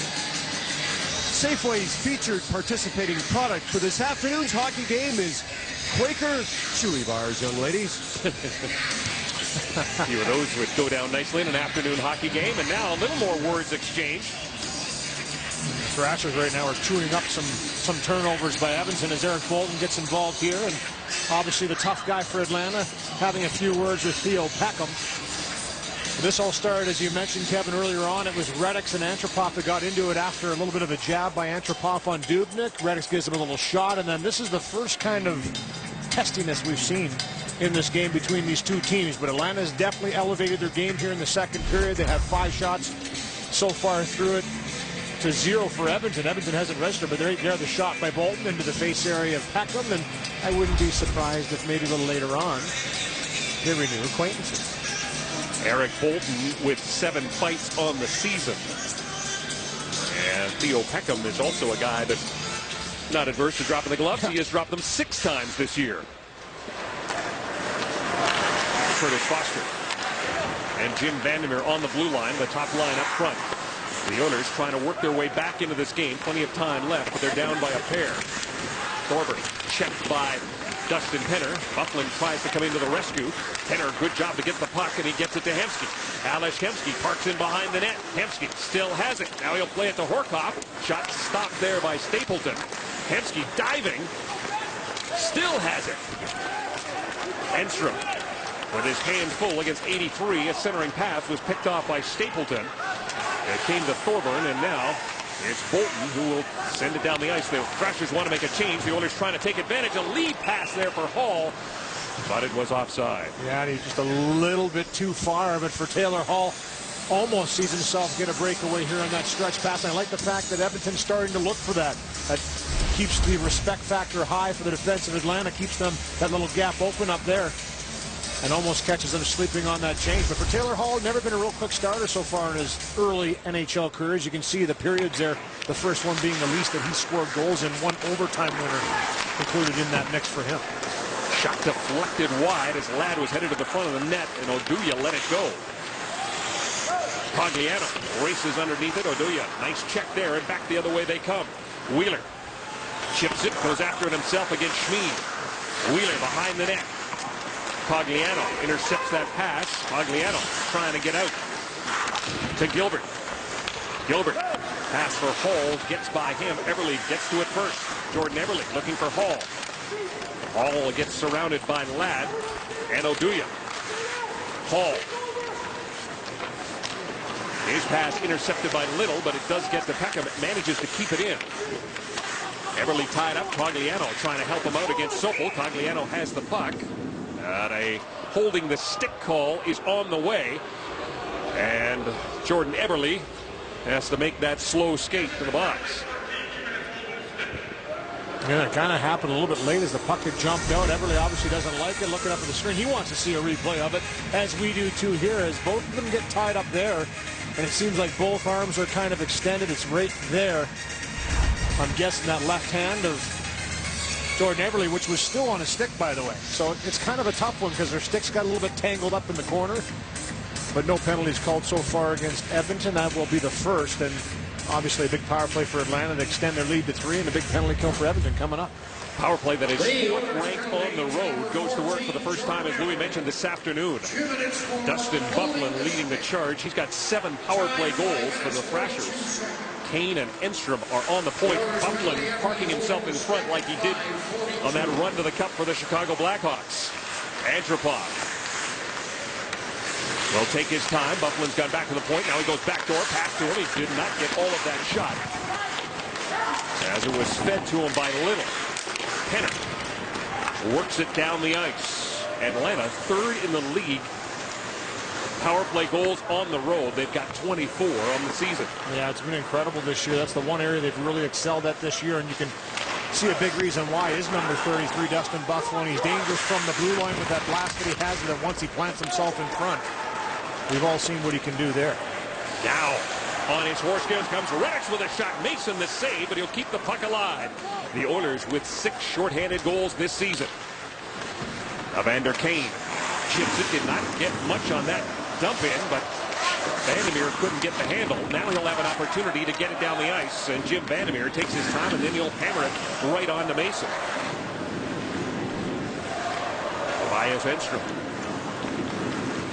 Safeway's featured participating product for this afternoon's hockey game is Quaker Chewy Bars, young ladies. A few of those would go down nicely in an afternoon hockey game. And now a little more words exchanged. Thrashers right now are chewing up some turnovers by Edmonton as Eric Bolton gets involved here. And obviously the tough guy for Atlanta having a few words with Theo Peckham. This all started, as you mentioned, Kevin, earlier on. It was Reddix and Antropov that got into it after a little bit of a jab by Antropov on Dubnyk. Reddix gives him a little shot, and then this is the first kind of testiness we've seen in this game between these two teams. But Atlanta has definitely elevated their game here in the second period. They have 5 shots so far through it to 0 for Edmonton. Edmonton hasn't registered, but there the shot by Bolton into the face area of Peckham, and I wouldn't be surprised if maybe a little later on they renew acquaintances. Eric Bolton with 7 fights on the season. And Theo Peckham is also a guy that's not adverse to dropping the gloves. He has dropped them 6 times this year. Curtis Foster and Jim Vandermeer on the blue line, the top line up front. The Oilers trying to work their way back into this game. Plenty of time left, but they're down by a pair. Thorburn checked by Dustin Penner. Bufflin tries to come into the rescue. Penner, good job to get the puck, and he gets it to Hemsky. Alex Hemsky parks in behind the net. Hemsky still has it. Now he'll play it to Horkoff. Shot stopped there by Stapleton. Hemsky diving. Still has it. Enstrom with his hand full against 83. A centering pass was picked off by Stapleton. It came to Thorburn, and now it's Bolton who will send it down the ice. The Thrashers want to make a change. The Oilers trying to take advantage. A lead pass there for Hall, but it was offside. Yeah, and he's just a little bit too far, but for Taylor Hall, almost sees himself get a breakaway here on that stretch pass. And I like the fact that Edmonton's starting to look for that. That keeps the respect factor high for the defense of Atlanta, keeps them that little gap open up there, and almost catches them sleeping on that change. But for Taylor Hall, never been a real quick starter so far in his early NHL career. As you can see, the periods there, the first one being the least that he scored goals in, 1 overtime winner included in that mix for him. Shot deflected wide as Ladd was headed to the front of the net, and Oduya let it go. Cogliano races underneath it. Oduya, nice check there, and back the other way they come. Wheeler chips it, goes after it himself against Schmid. Wheeler behind the net. Cogliano intercepts that pass. Cogliano trying to get out to Gilbert. Gilbert, pass for Hall, gets by him. Everly gets to it first. Jordan Everly looking for Hall. Hall gets surrounded by Ladd and Oduya. Hall. His pass intercepted by Little, but it does get to Peckham. It manages to keep it in. Everly tied up. Cogliano trying to help him out against Sopel. Cogliano has the puck. A holding the stick call is on the way. And Jordan Everly has to make that slow skate to the box. Yeah, it kind of happened a little bit late as the puck had jumped out. Everly obviously doesn't like it. Looking up at the screen, he wants to see a replay of it, as we do too here, as both of them get tied up there. And it seems like both arms are kind of extended. It's right there. I'm guessing that left hand of Jordan Everly, which was still on a stick, by the way. So it's kind of a tough one because their sticks got a little bit tangled up in the corner. But no penalties called so far against Edmonton. That will be the first. And obviously a big power play for Atlanta to extend their lead to 3, and a big penalty kill for Edmonton coming up. Power play that is 4th ranked on the road goes to work for the first time, as Louis mentioned, this afternoon. Dustin Bufflin leading the charge. He's got 7 power play goals for the Thrashers. Kane and Enstrom are on the point. Bufflin parking himself in front like he did on that run to the cup for the Chicago Blackhawks. Antropov will take his time. Bufflin's gone back to the point. Now he goes backdoor, pass to him. He did not get all of that shot, as it was fed to him by Little. Penner works it down the ice. Atlanta 3rd in the league. Power play goals on the road. They've got 24 on the season. Yeah, it's been incredible this year. That's the one area they've really excelled at this year, and you can see a big reason why is number 33, Dustin Bufflin. He's dangerous from the blue line with that blast that he has, and then once he plants himself in front, we've all seen what he can do there. Now, on his horse skins comes Reddick with a shot. Mason the save, but he'll keep the puck alive. The Oilers with 6 shorthanded goals this season. Evander Kane chips it. Did not get much on that dump in, but Vandermeer couldn't get the handle. Now he'll have an opportunity to get it down the ice, and Jim Vandermeer takes his time, and then he'll hammer it right on to Mason. Tobias Enstrom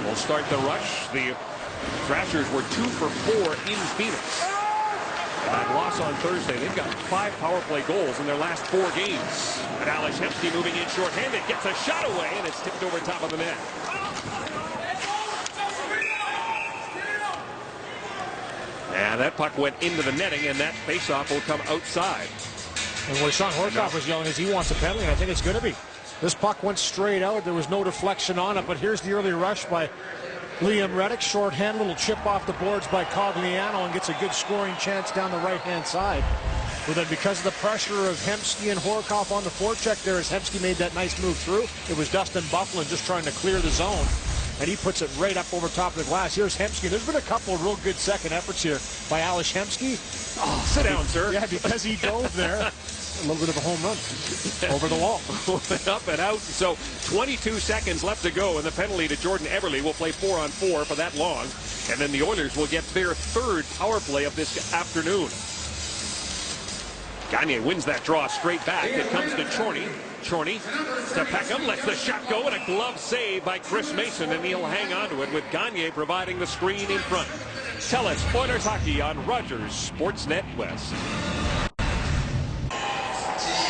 will start the rush. The Thrashers were 2 for 4 in Phoenix. And that loss on Thursday, they've got 5 power play goals in their last 4 games. And Alex Hemsky moving in shorthanded, gets a shot away, and it's tipped over top of the net. And that puck went into the netting, and that faceoff will come outside. And what Sean Horkoff was yelling is he wants a penalty, and I think it's going to be. This puck went straight out. There was no deflection on it, but here's the early rush by Liam Reddick. Shorthand, little chip off the boards by Cogliano, and gets a good scoring chance down the right-hand side. But then because of the pressure of Hemsky and Horkoff on the forecheck there, as Hemsky made that nice move through, it was Dustin Bufflin just trying to clear the zone. And he puts it right up over top of the glass. Here's Hemsky. There's been a couple of real good second efforts here by Alex Hemsky. Oh, sit down, sir. Yeah, because he dove there. A little bit of a home run over the wall. Up and out. So 22 seconds left to go, and the penalty to Jordan Everly will play 4-on-4 for that long. And then the Oilers will get their 3rd power play of this afternoon. Gagne wins that draw straight back. It comes to Chorney. Chorney to Peckham, lets the shot go, and a glove save by Chris Mason, and he'll hang on to it with Gagne providing the screen in front. Tell us Oilers hockey on Rogers Sportsnet West.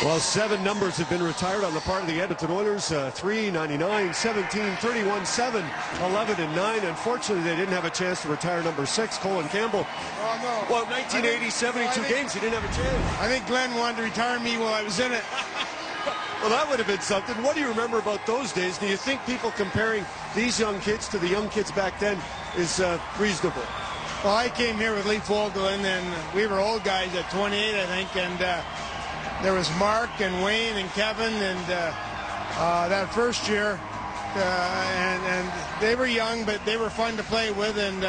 Well, 7 numbers have been retired on the part of the Edmonton Oilers. 3, 99, 17, 31, 7, 11, and 9. Unfortunately, they didn't have a chance to retire number 6, Colin Campbell. Oh, no. Well, 1980, 72 games, he didn't have a chance. I think Glenn wanted to retire me while I was in it. Well, that would have been something. What do you remember about those days? Do you think people comparing these young kids to the young kids back then is reasonable? Well, I came here with Lee Fogelin, and we were old guys at 28, I think, and there was Mark and Wayne and Kevin, and that first year, and they were young, but they were fun to play with, and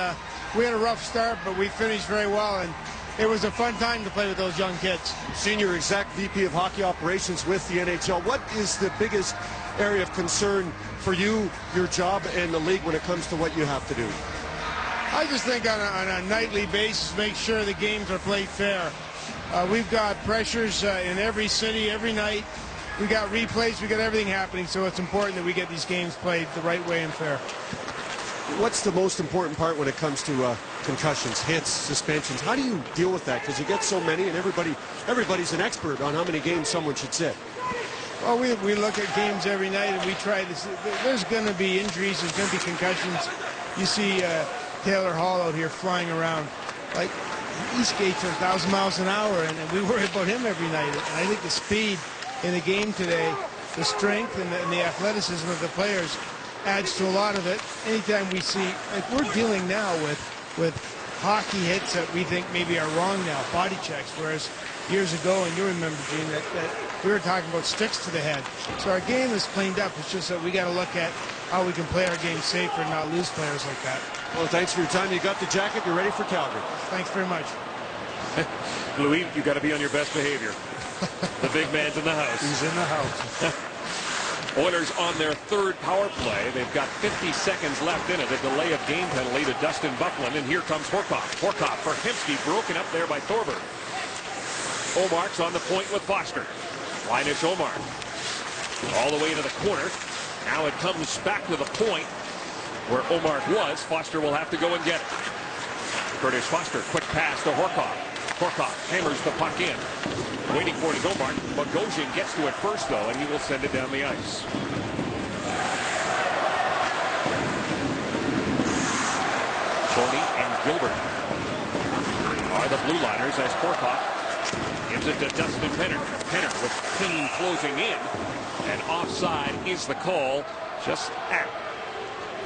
we had a rough start, but we finished very well, and it was a fun time to play with those young kids. Senior exec VP of Hockey Operations with the NHL. What is the biggest area of concern for you, your job, and the league when it comes to what you have to do? I just think on a nightly basis, make sure the games are played fair. We've got pressures in every city, every night. We got replays, we got everything happening, so it's important that we get these games played the right way and fair. What's the most important part when it comes to concussions, hits, suspensions? How do you deal with that? Because you get so many, and everybody's an expert on how many games someone should sit. Well, we look at games every night, and we try to see. There's going to be injuries, there's going to be concussions. You see Taylor Hall out here flying around. Like, he skates at 1,000 miles an hour, and we worry about him every night. And I think the speed in the game today, the strength and the athleticism of the players adds to a lot of it. Anytime we see, like we're dealing now with hockey hits that we think maybe are wrong now, body checks, whereas years ago, and you remember, Gene, that we were talking about sticks to the head. So our game is cleaned up. It's just that we got to look at how we can play our game safer and not lose players like that. Well, thanks for your time. You got the jacket. You're ready for Calgary. Thanks very much. Louis, you got to be on your best behavior. The big man's in the house. He's in the house. Oilers on their third power play. They've got 50 seconds left in it. A delay of game penalty to Dustin Buckland. And here comes Horkoff. Horkoff for Hemsky, broken up there by Thorburn. Omark's on the point with Foster. Linus Omar all the way to the corner. Now it comes back to the point where Omark was. Foster will have to go and get it. Curtis Foster, quick pass to Horkoff. Horkoff hammers the puck in. Waiting for it is Omar. Bogosian gets to it first, though, and he will send it down the ice. Tony and Gilbert are the blue liners as Horkoff gives it to Dustin Penner. Penner with King closing in. And offside is the call just at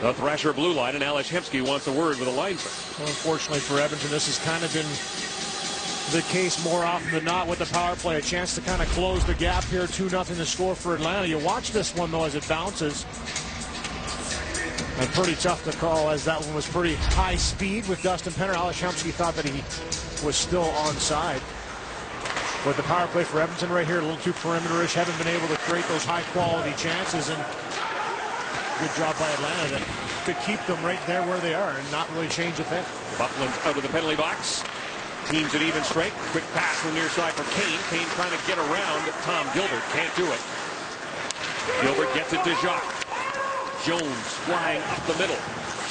the Thrasher blue line. And Alex Hemsky wants a word with the linesman. Well, unfortunately for Edmonton, this has kind of been the case more often than not with the power play. A chance to kind of close the gap here. 2-0 to score for Atlanta. You watch this one, though, as it bounces. And pretty tough to call, as that one was pretty high speed with Dustin Penner. Alex Hemsky thought that he was still onside. But the power play for Edmonton right here, a little too perimeter-ish. Haven't been able to create those high-quality chances. And good job by Atlanta to keep them right there where they are and not really change a thing. Buckland's out of the penalty box. Teams at even strength. Quick pass from near side for Kane. Kane trying to get around Tom Gilbert. Can't do it. Gilbert gets it to Jacques. Jones flying up the middle.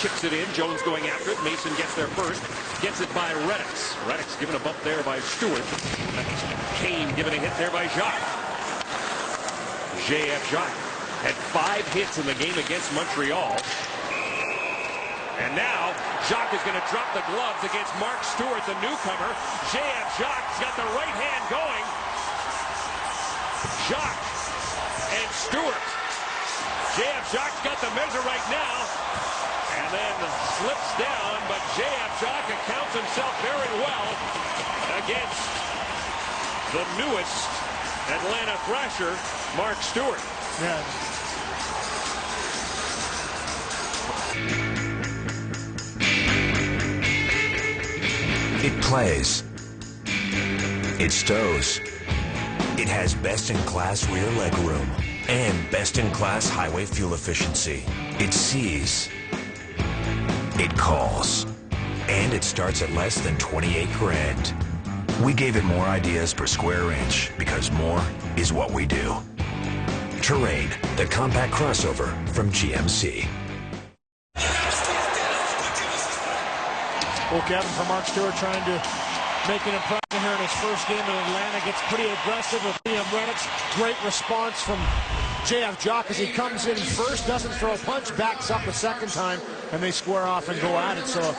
Chips it in. Jones going after it. Mason gets there first. Gets it by Reddix. Reddix given a bump there by Stewart. Kane given a hit there by Jacques. J.F. Jacques had 5 hits in the game against Montreal. And now Jacques is going to drop the gloves against Mark Stewart, the newcomer. J.F. Jacques got the right hand going. Jacques and Stewart. J.F. Jacques got the measure right now. And then slips down, but J.F. Jacques accounts himself very well against the newest Atlanta Thrasher, Mark Stewart. Yeah. It plays. It stows. It has best-in-class rear leg room and best-in-class highway fuel efficiency. It sees. It calls. And it starts at less than 28 grand. We gave it more ideas per square inch because more is what we do. Terrain, the compact crossover from GMC. Well, Kevin, for Mark Stewart trying to make an impression here in his first game in Atlanta. Gets pretty aggressive with Liam Reddix. Great response from J.F. Jacques as he comes in first, doesn't throw a punch, backs up a second time, and they square off and go at it. So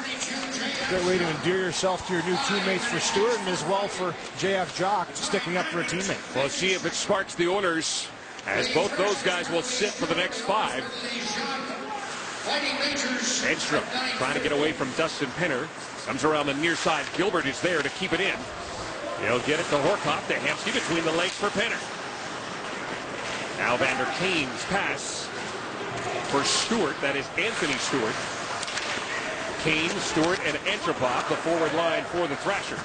great way to endear yourself to your new teammates for Stewart, and as well for J.F. Jacques sticking up for a teammate. Well, let's see if it sparks the Oilers, as both those guys will sit for the next 5. Edstrom trying to get away from Dustin Penner. Comes around the near side. Gilbert is there to keep it in. He'll get it to Horkoff, to Hemsky between the legs for Penner. Now Vander Kane's pass for Stewart. That is Anthony Stewart. Kane, Stewart, and Antropov, the forward line for the Thrashers.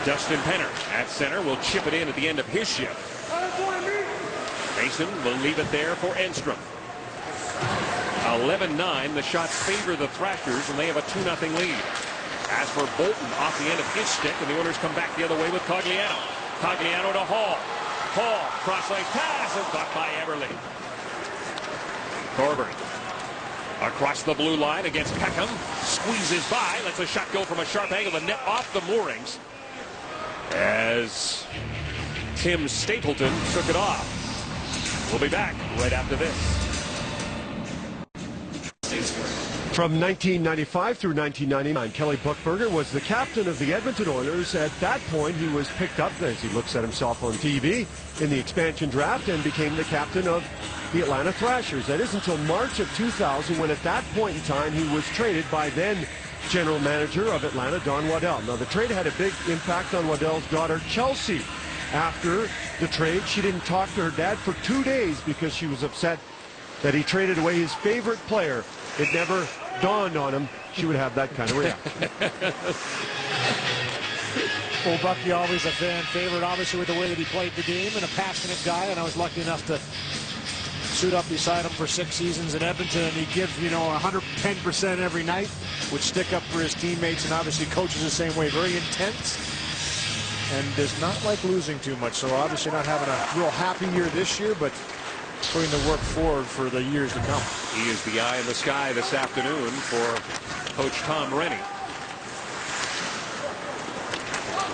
Dustin Penner at center will chip it in at the end of his shift. Mason will leave it there for Enstrom. 11-9. The shots favor the Thrashers, and they have a 2-0 lead. As for Bolton, off the end of his stick, and the Oilers come back the other way with Cogliano. Cogliano to Hall. Hall, cross-line pass, and caught by Eberle. Thorburn across the blue line against Peckham. Squeezes by, lets a shot go from a sharp angle. The net off the moorings as Tim Stapleton took it off. We'll be back right after this. From 1995 through 1999, Kelly Buchberger was the captain of the Edmonton Oilers. At that point, he was picked up, as he looks at himself on TV, in the expansion draft and became the captain of the Atlanta Thrashers. That is until March of 2000, when at that point in time, he was traded by then general manager of Atlanta, Don Waddell. Now, the trade had a big impact on Waddell's daughter, Chelsea. After the trade, she didn't talk to her dad for 2 days because she was upset that he traded away his favorite player. It never dawned on him she would have that kind of reaction. Well, Bucky, always a fan favorite, obviously, with the way that he played the game, and a passionate guy, and I was lucky enough to suit up beside him for 6 seasons in Edmonton, and he gives, 110% every night, would stick up for his teammates, and obviously coaches the same way, very intense, and does not like losing too much. So obviously not having a real happy year this year, but putting the work forward for the years to come. He is the eye in the sky this afternoon for Coach Tom Rennie.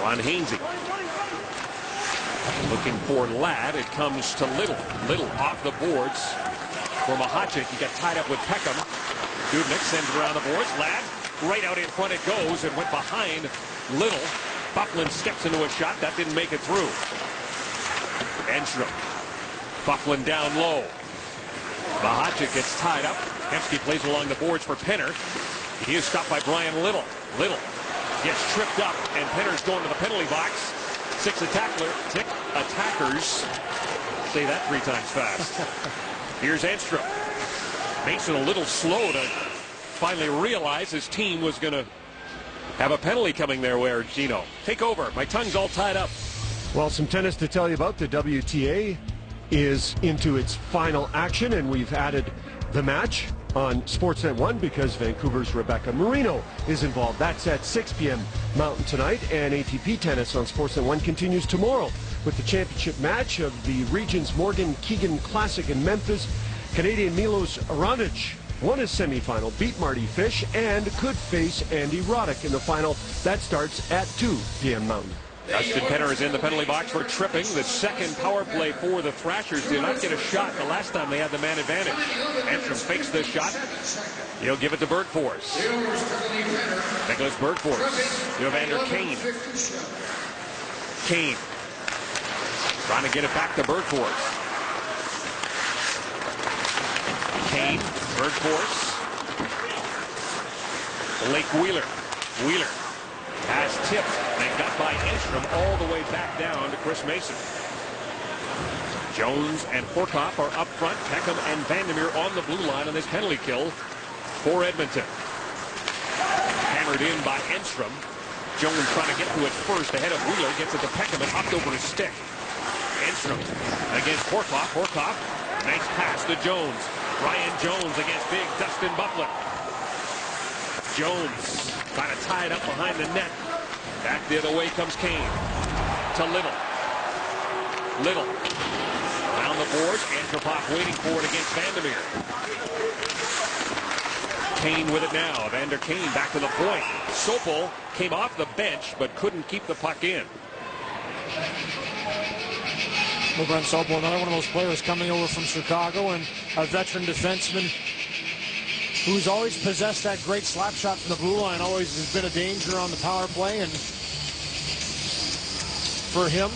Ron Hainsey looking for Ladd. It comes to Little. Little off the boards for Mahachik. He got tied up with Peckham. Dubnyk sends it around the boards. Ladd right out in front it goes and went behind Little. Buckland steps into a shot. That didn't make it through. Enstrom. Buckland down low. Mahachik gets tied up. Hemsky plays along the boards for Penner. He is stopped by Brian Little. Little gets tripped up, and Penner's going to the penalty box. 6 attackers. Say that 3 times fast. Here's Enstrom. Makes it a little slow to finally realize his team was going to have a penalty coming their way. Gino, take over. My tongue's all tied up. Well, some tennis to tell you about. The WTA is into its final action, and we've added the match on Sportsnet 1 because Vancouver's Rebecca Marino is involved. That's at 6 p.m. Mountain tonight, and ATP tennis on Sportsnet 1 continues tomorrow with the championship match of the region's Morgan Keegan Classic in Memphis. Canadian Milos Raonic won his semifinal, beat Marty Fish, and could face Andy Roddick in the final. That starts at 2 p.m. Mountain. Dustin Penner is in the penalty box for tripping. The second power play for the Thrashers. Did not get a shot the last time they had the man advantage. Enstrom fakes this shot. He'll give it to Bergfors. Nicholas Bergfors. Evander Kane. Kane trying to get it back to Bergfors. Kane. Bergfors. Blake Wheeler. Wheeler has tipped and got by Enstrom all the way back down to Chris Mason. Jones and Horkoff are up front. Peckham and Vandermeer on the blue line on this penalty kill for Edmonton. Hammered in by Enstrom. Jones trying to get to it first ahead of Wheeler. Gets it to Peckham and hopped over his stick. Enstrom against Horkoff. Horkoff, nice pass to Jones. Ryan Jones against big Dustin Buckland. Jones kind of tied up behind the net. Back the other way comes Kane. To Little. Little. Around the boards. Antropov waiting for it against Vandermeer. Kane with it now. Evander Kane back to the point. Sopel came off the bench but couldn't keep the puck in. Well, Brent Sopel, another one of those players coming over from Chicago, and a veteran defenseman who's always possessed that great slap shot from the blue line, always has been a danger on the power play, and for him,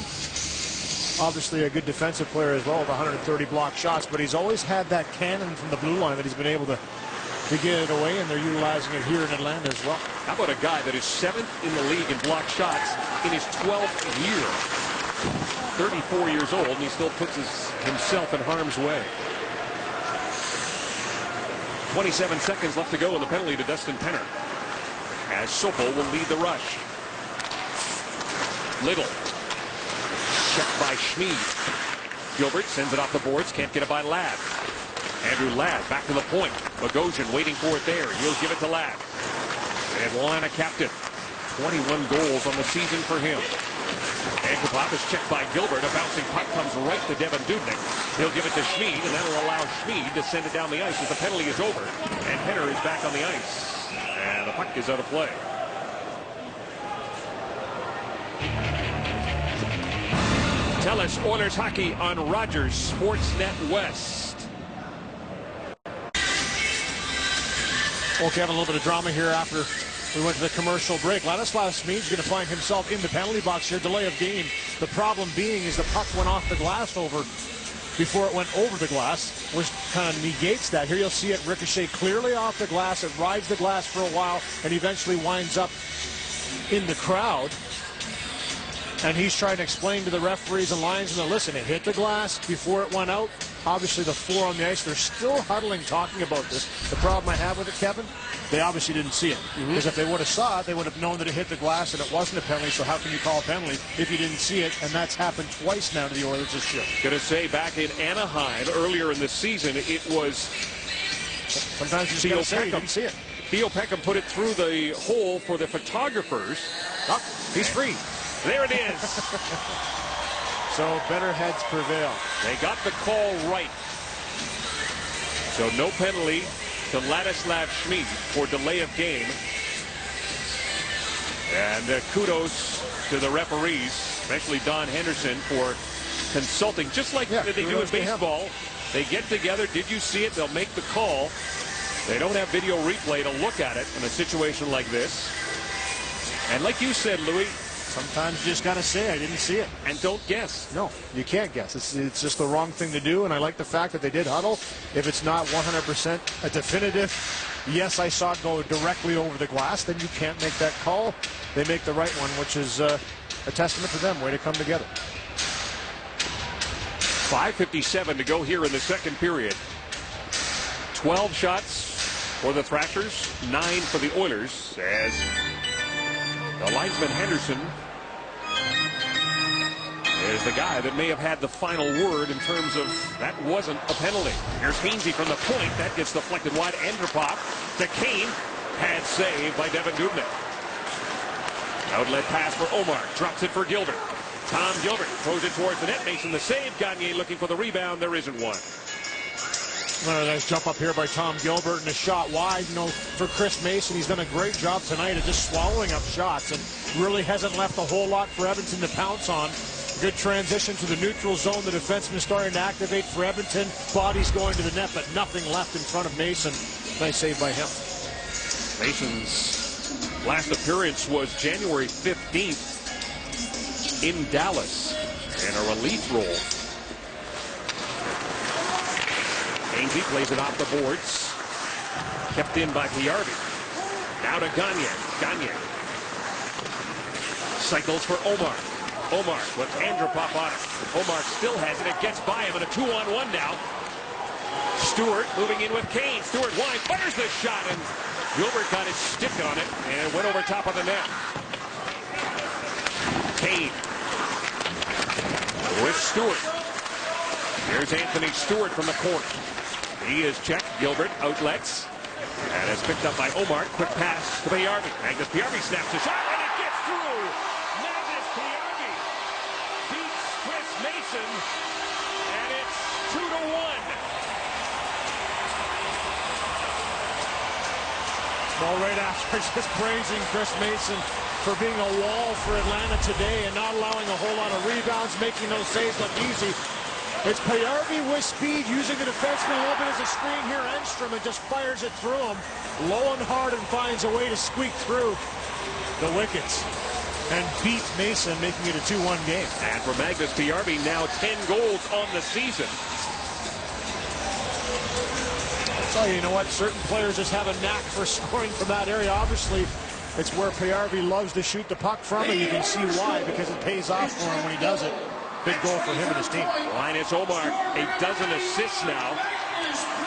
obviously a good defensive player as well with 130 block shots, but he's always had that cannon from the blue line that he's been able to get it away, and they're utilizing it here in Atlanta as well. How about a guy that is 7th in the league in block shots in his 12th year? 34 years old, and he still puts himself in harm's way. 27 seconds left to go in the penalty to Dustin Penner, as Sopel will lead the rush. Little. Checked by Schmid. Gilbert sends it off the boards. Can't get it by Ladd. Andrew Ladd back to the point. Bogosian waiting for it there. He'll give it to Ladd. Atlanta captain. 21 goals on the season for him. Antipop is checked by Gilbert. A bouncing puck comes right to Devin Dubnyk. He'll give it to Schmid, and that'll allow Schmid to send it down the ice as the penalty is over. And Henner is back on the ice. And the puck is out of play. Tell us Oilers hockey on Rogers Sportsnet West. Well, Kevin, a little bit of drama here after we went to the commercial break. Ladislav Schmid's going to find himself in the penalty box here. Delay of game. The problem being is the puck went off the glass before it went over the glass, which kind of negates that. Here you'll see it ricochet clearly off the glass. It rides the glass for a while and eventually winds up in the crowd. And he's trying to explain to the referees and linesmen, listen, it hit the glass before it went out. Obviously, the four on the ice, they're still huddling, talking about this. The problem I have with it, Kevin, they obviously didn't see it. Because if they would have saw it, they would have known that it hit the glass and it wasn't a penalty. So how can you call a penalty if you didn't see it? And that's happened twice now to the Oilers this year. Going to say back in Anaheim earlier in the season, it was sometimes you just say you didn't see it. Theo Peckham put it through the hole for the photographers. Oh, he's free. There it is. So better heads prevail. They got the call right. So no penalty to Ladislav Schmid for delay of game. And kudos to the referees, especially Don Henderson, for consulting, just like they do in baseball. They get together. Did you see it? They'll make the call. They don't have video replay to look at it in a situation like this. And like you said, Louis, sometimes you just got to say, I didn't see it. And don't guess. No, you can't guess. It's just the wrong thing to do, and I like the fact that they did huddle. If it's not 100% a definitive, yes, I saw it go directly over the glass, then you can't make that call. They make the right one, which is a testament to them. Way to come together. 5:57 to go here in the second period. 12 shots for the Thrashers, 9 for the Oilers, as the linesman Henderson is the guy that may have had the final word in terms of that wasn't a penalty. Here's Hainsey from the point. That gets deflected wide. Andropov to Kane. Pad save by Devin Dubnyk. Outlet pass for Omar. Drops it for Gilbert. Tom Gilbert throws it towards the net. Mason the save. Gagne looking for the rebound. There isn't one. Nice jump up here by Tom Gilbert and a shot wide. You know, for Chris Mason, he's done a great job tonight of just swallowing up shots and really hasn't left a whole lot for Edmonton to pounce on. Good transition to the neutral zone. The defenseman starting to activate for Edmonton. Bodies going to the net, but nothing left in front of Mason. Nice save by him. Mason's last appearance was January 15th in Dallas in a relief role. Hainsey plays it off the boards. Kept in by Piarvi. Now to Gagne. Gagne cycles for Omar. Omar with Andropov on it. Omar still has it. It gets by him in a 2-on-1 now. Stewart moving in with Kane. Stewart wide fires the shot, and Gilbert got his stick on it and went over top of the net. Kane with Stewart. Here's Anthony Stewart from the corner. He is checked. Gilbert outlets. And it's picked up by Omar. Quick pass to Piarvi. Magnus Piarvi snaps the shot, and it gets through. Magnus Piarvi beats Chris Mason, and it's 2-1. Well, right after just praising Chris Mason for being a wall for Atlanta today and not allowing a whole lot of rebounds, making those saves look easy. It's Piarvi with speed, using the defenseman a little bit as a screen here. Enstrom and just fires it through him, low and hard, and finds a way to squeak through the wickets and beat Mason, making it a 2-1 game. And for Magnus Piarvi, now 10 goals on the season. I'll tell you, you know what? Certain players just have a knack for scoring from that area. Obviously, it's where Piarvi loves to shoot the puck from, and you can see why, because it pays off for him when he does it. Big goal for him and his team. Linus Omar, a dozen assists now.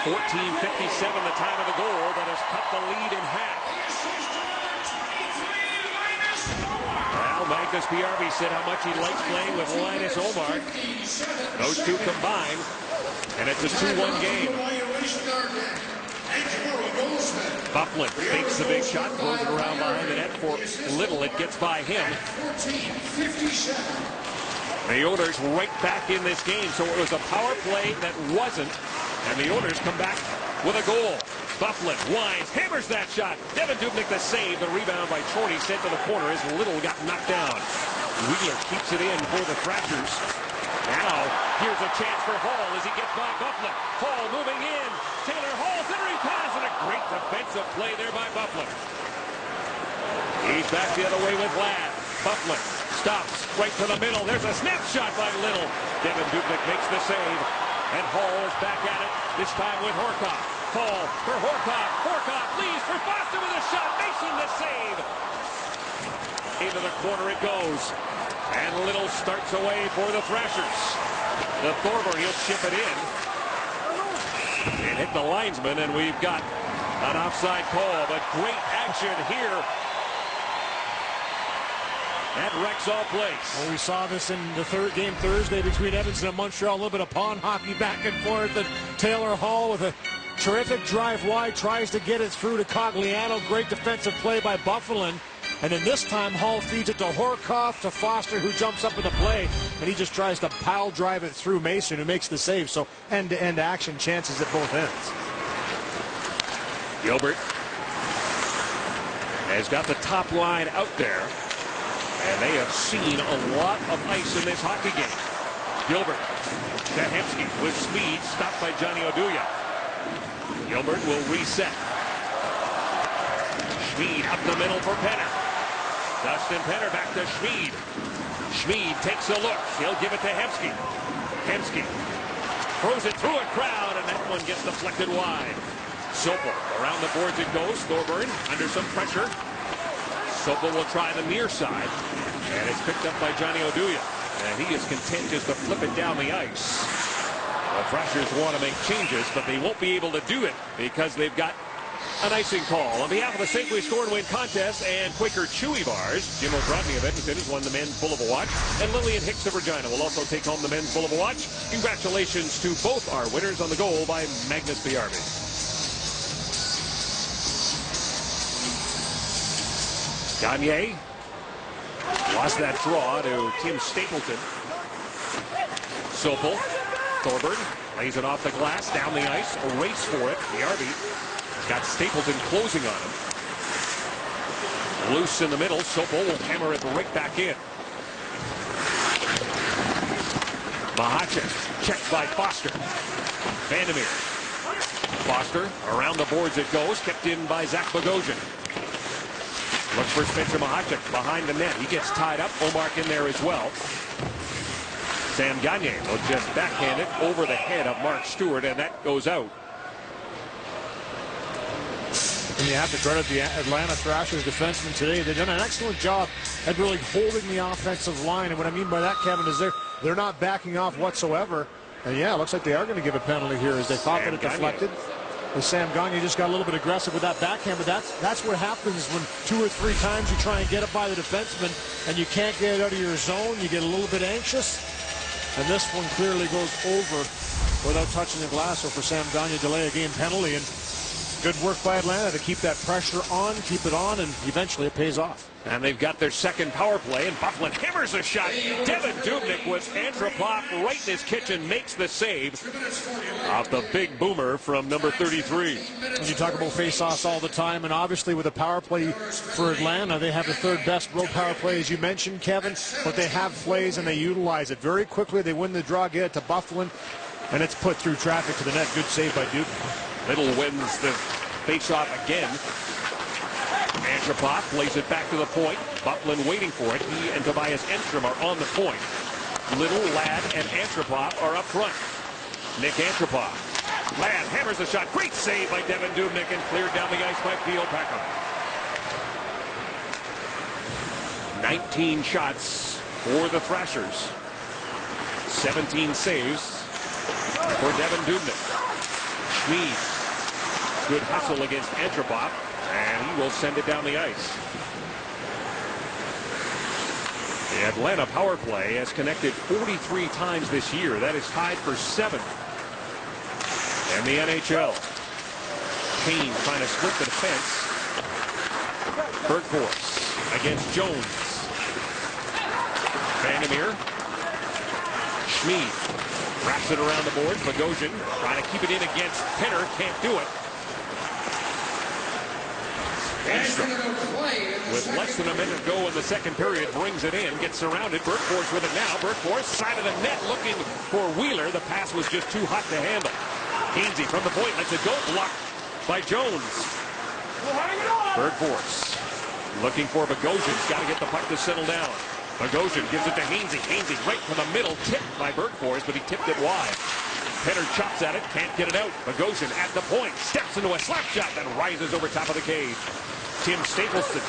14:57 the time of the goal that has cut the lead in half. Well, Magnus PRV said how much he likes playing with Linus Omar. Those two combined, and it's a 2-1 game. Bufflin fakes the big shot, throws it around behind the net for Little. It gets by him. The Oilers right back in this game, so it was a power play that wasn't, and the Oilers come back with a goal. Bufflin winds, hammers that shot. Devin Dubnyk the save. The rebound by Chorney sent to the corner as Little got knocked down. Wheeler keeps it in for the Thrashers. Now, here's a chance for Hall as he gets by Bufflin. Hall moving in. Taylor Hall centering pass, and a great defensive play there by Bufflin. He's back the other way with Ladd. Bufflin stops right to the middle. There's a snapshot by Little. Devin Dubnyk makes the save, and Hall is back at it, this time with Horcoff. Hall for Horcoff. Horcoff leads for Foster with a shot. Mason the save. Into the corner it goes. And Little starts away for the Thrashers. The Thorburn, he'll chip it in. It hit the linesman, and we've got an offside call. But great action here at Rexall Place. Well, we saw this in the third game Thursday between Edmonton and Montreal. A little bit of pond hockey back and forth. And Taylor Hall with a terrific drive wide, tries to get it through to Cogliano. Great defensive play by Bufflin. And then this time, Hall feeds it to Horcoff, to Foster, who jumps up in the play, and he just tries to pile drive it through Mason, who makes the save. So end-to-end action chances at both ends. Gilbert has got the top line out there, and they have seen a lot of ice in this hockey game. Gilbert to Hemsky with speed, stopped by Johnny Oduya. Gilbert will reset. Schmid up the middle for Penner. Dustin Penner back to Schmid. Schmid takes a look. He'll give it to Hemsky. Hemsky throws it through a crowd, and that one gets deflected wide. Sopel around the boards it goes. Thorburn under some pressure. Sopel will try the near side, and it's picked up by Johnny Oduya. And he is content just to flip it down the ice. The Thrashers want to make changes, but they won't be able to do it because they've got an icing call. On behalf of the Safeway Score and Win contest and Quaker Chewy Bars, Jim O'Drodney of Edmonton has won the men's Bull of a Watch, and Lillian Hicks of Regina will also take home the men's Bull of a Watch. Congratulations to both our winners on the goal by Magnus PRV. Gagne lost that draw to Tim Stapleton. Sopel, Thorburn lays it off the glass, down the ice, a race for it. PRV got Stapleton closing on him. Loose in the middle. Sopel will hammer it right back in. Mahachek checked by Foster. Vandermeer. Foster around the boards it goes. Kept in by Zach Bogosian. Looks for Spencer Mahachek behind the net. He gets tied up. Omark in there as well. Sam Gagne will just backhand it over the head of Mark Stewart, and that goes out. And you have to credit the Atlanta Thrashers defensemen today. They've done an excellent job at really holding the offensive line. And what I mean by that, Kevin, is they're not backing off whatsoever. And yeah, it looks like they are going to give a penalty here as they thought that it deflected. And Sam Gagne just got a little bit aggressive with that backhand, but that's what happens when 2 or 3 times you try and get it by the defenseman and you can't get it out of your zone. You get a little bit anxious. And this one clearly goes over without touching the glass. So for Sam Gagne, delay a game penalty. And good work by Atlanta to keep that pressure on, keep it on, and eventually it pays off. And they've got their second power play, and Bufflin hammers a shot. Devin Dubnyk with Antropop right in his kitchen makes the save off the big boomer from number 33. And you talk about face-offs all the time, and obviously with a power play for Atlanta, they have the third best road power play, as you mentioned, Kevin, but they have plays and they utilize it very quickly. They win the draw, get it to Bufflin, and it's put through traffic to the net. Good save by Dubnyk. Little wins the face-off again. Antropop plays it back to the point. Bufflin waiting for it. He and Tobias Enstrom are on the point. Little, Ladd, and Antropop are up front. Nick Antropop. Ladd hammers the shot. Great save by Devin Dubnyk and cleared down the ice by Theo Peckham. 19 shots for the Thrashers. 17 saves for Devin Dubnyk. Schmid. Good hustle against Antropop, and he will send it down the ice. The Atlanta power play has connected 43 times this year. That is tied for 7th in the NHL. Kane trying to split the defense. Bergfors against Jones. Vandermeer. Schmid wraps it around the boards. Bogosian trying to keep it in against Penner. Can't do it. Enstrom, with less than a minute to go in the second period, brings it in, gets surrounded. Bergfors with it now. Bergfors, side of the net, looking for Wheeler. The pass was just too hot to handle. Hainsey from the point, lets it go, blocked by Jones. Bergfors looking for Bogosian. Got to get the puck to settle down. Bogosian gives it to Hainsey. Hainsey right to the middle, tipped by Bergfors, but he tipped it wide. Penner chops at it, can't get it out. Bogosian at the point, steps into a slap shot that rises over top of the cage. Tim Stapleton,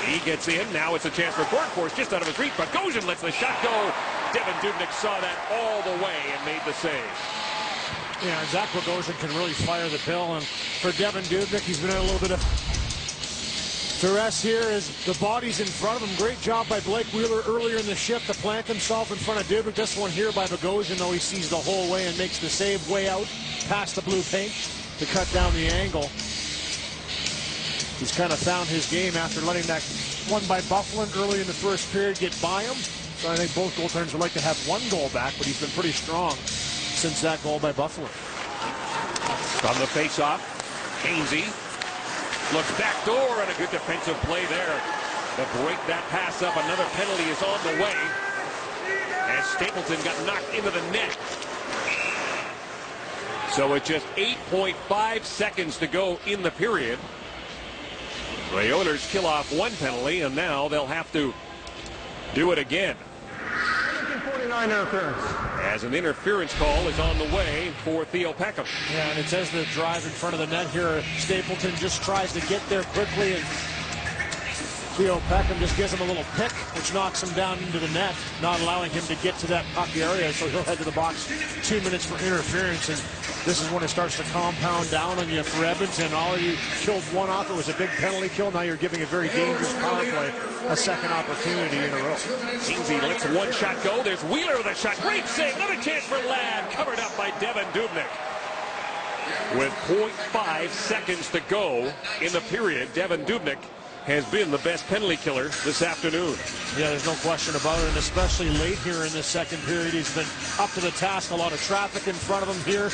he gets in. Now it's a chance for Bergfors just out of his reach. Bogosian lets the shot go. Devin Dubnyk saw that all the way and made the save. Yeah, Zach Bogosian can really fire the pill, and for Devin Dubnyk, he's been in a little bit of duress here as the body's in front of him. Great job by Blake Wheeler earlier in the shift to plant himself in front of Dubnyk. This one here by Bogosian, though, he sees the whole way and makes the save way out past the blue paint to cut down the angle. He's kind of found his game after letting that one by Bufflin early in the first period get by him. So I think both goaltenders would like to have one goal back, but he's been pretty strong since that goal by Bufflin. From the face-off, Hainsey looks back door, and a good defensive play there to break that pass up. Another penalty is on the way as Stapleton got knocked into the net. So it's just 8.5 seconds to go in the period. The Oilers kill off one penalty, and now they'll have to do it again. 49 interference. As an interference call is on the way for Theo Peckham. Yeah, and it says the drive in front of the net here. Stapleton just tries to get there quickly, and Theo Peckham just gives him a little pick, which knocks him down into the net, not allowing him to get to that puck area, so he'll head to the box. 2 minutes for interference, and this is when it starts to compound down on you for Edmonton. Already killed one off. It was a big penalty kill. Now you're giving a very dangerous power play a second opportunity in a row. Hainsey lets one shot go. There's Wheeler with a shot. Great save. Another chance for Ladd. Covered up by Devin Dubnyk. With 0.5 seconds to go in the period, Devin Dubnyk has been the best penalty killer this afternoon. Yeah, there's no question about it, and especially late here in the second period, he's been up to the task. A lot of traffic in front of him here.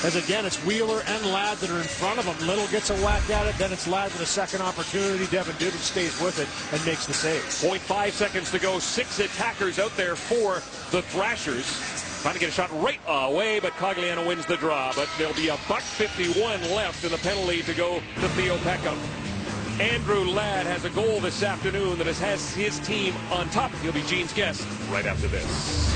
As again, it's Wheeler and Ladd that are in front of him. Little gets a whack at it, then it's Ladd with a second opportunity. Devin Dubnyk stays with it and makes the save. 0.5 seconds to go. 6 attackers out there for the Thrashers. Trying to get a shot right away, but Cogliano wins the draw. But there'll be a $1:51 left in the penalty to go to Theo Peckham. Andrew Ladd has a goal this afternoon that has his team on top. He'll be Gene's guest right after this.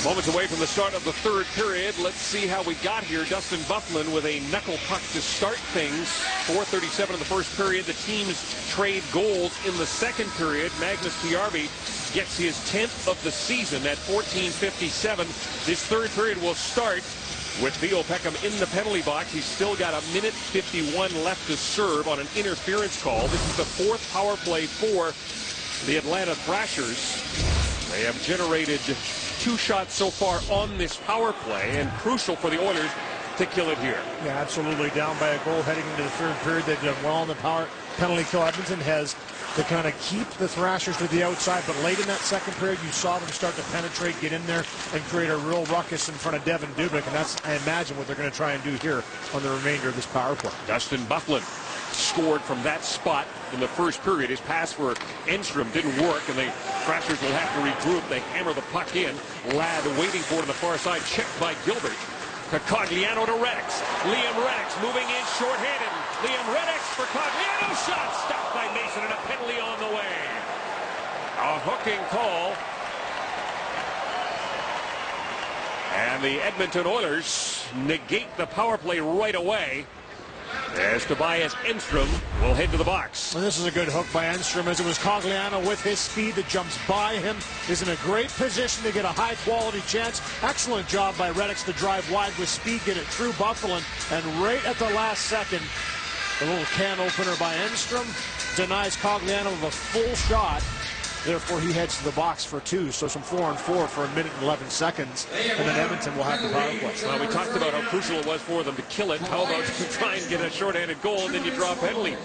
Moments away from the start of the third period. Let's see how we got here. Dustin Bufflin with a knuckle puck to start things. 4:37 in the first period. The teams trade goals in the second period. Magnus Piarvi gets his 10th of the season at 14:57. This third period will start with Theo Peckham in the penalty box. He's still got 1:51 left to serve on an interference call. This is the 4th power play for the Atlanta Thrashers. They have generated 2 shots so far on this power play, and crucial for the Oilers to kill it here. Yeah, absolutely. Down by a goal heading into the third period. They've done well on the penalty kill. Edmonton has to kind of keep the Thrashers to the outside, but late in that second period, you saw them start to penetrate, get in there, and create a real ruckus in front of Devin Dubnyk, and that's, I imagine, what they're going to try and do here on the remainder of this power play. Dustin Bufflin scored from that spot in the first period. His pass for Enstrom didn't work, and the Thrashers will have to regroup. They hammer the puck in. Ladd waiting for it on the far side, checked by Gilbert. Cogliano to Redix. Liam Redix moving in shorthanded. Liam Redix for Cogliano. Shot stopped by Mason, and a penalty on the way. A hooking call. And the Edmonton Oilers negate the power play right away, as Tobias Enstrom will head to the box. And this is a good hook by Enstrom, as it was Cogliano with his speed that jumps by him. Is in a great position to get a high-quality chance. Excellent job by Redix to drive wide with speed, get it through Bufflin, and right at the last second, A little can opener by Enstrom. Denies Cogliano of a full shot. Therefore, he heads to the box for 2. So some 4-on-4 for 1 minute and 11 seconds. And then Edmonton will have the power play. Well, we talked about how crucial it was for them to kill it. How about to try and get a shorthanded goal and then you draw a penalty?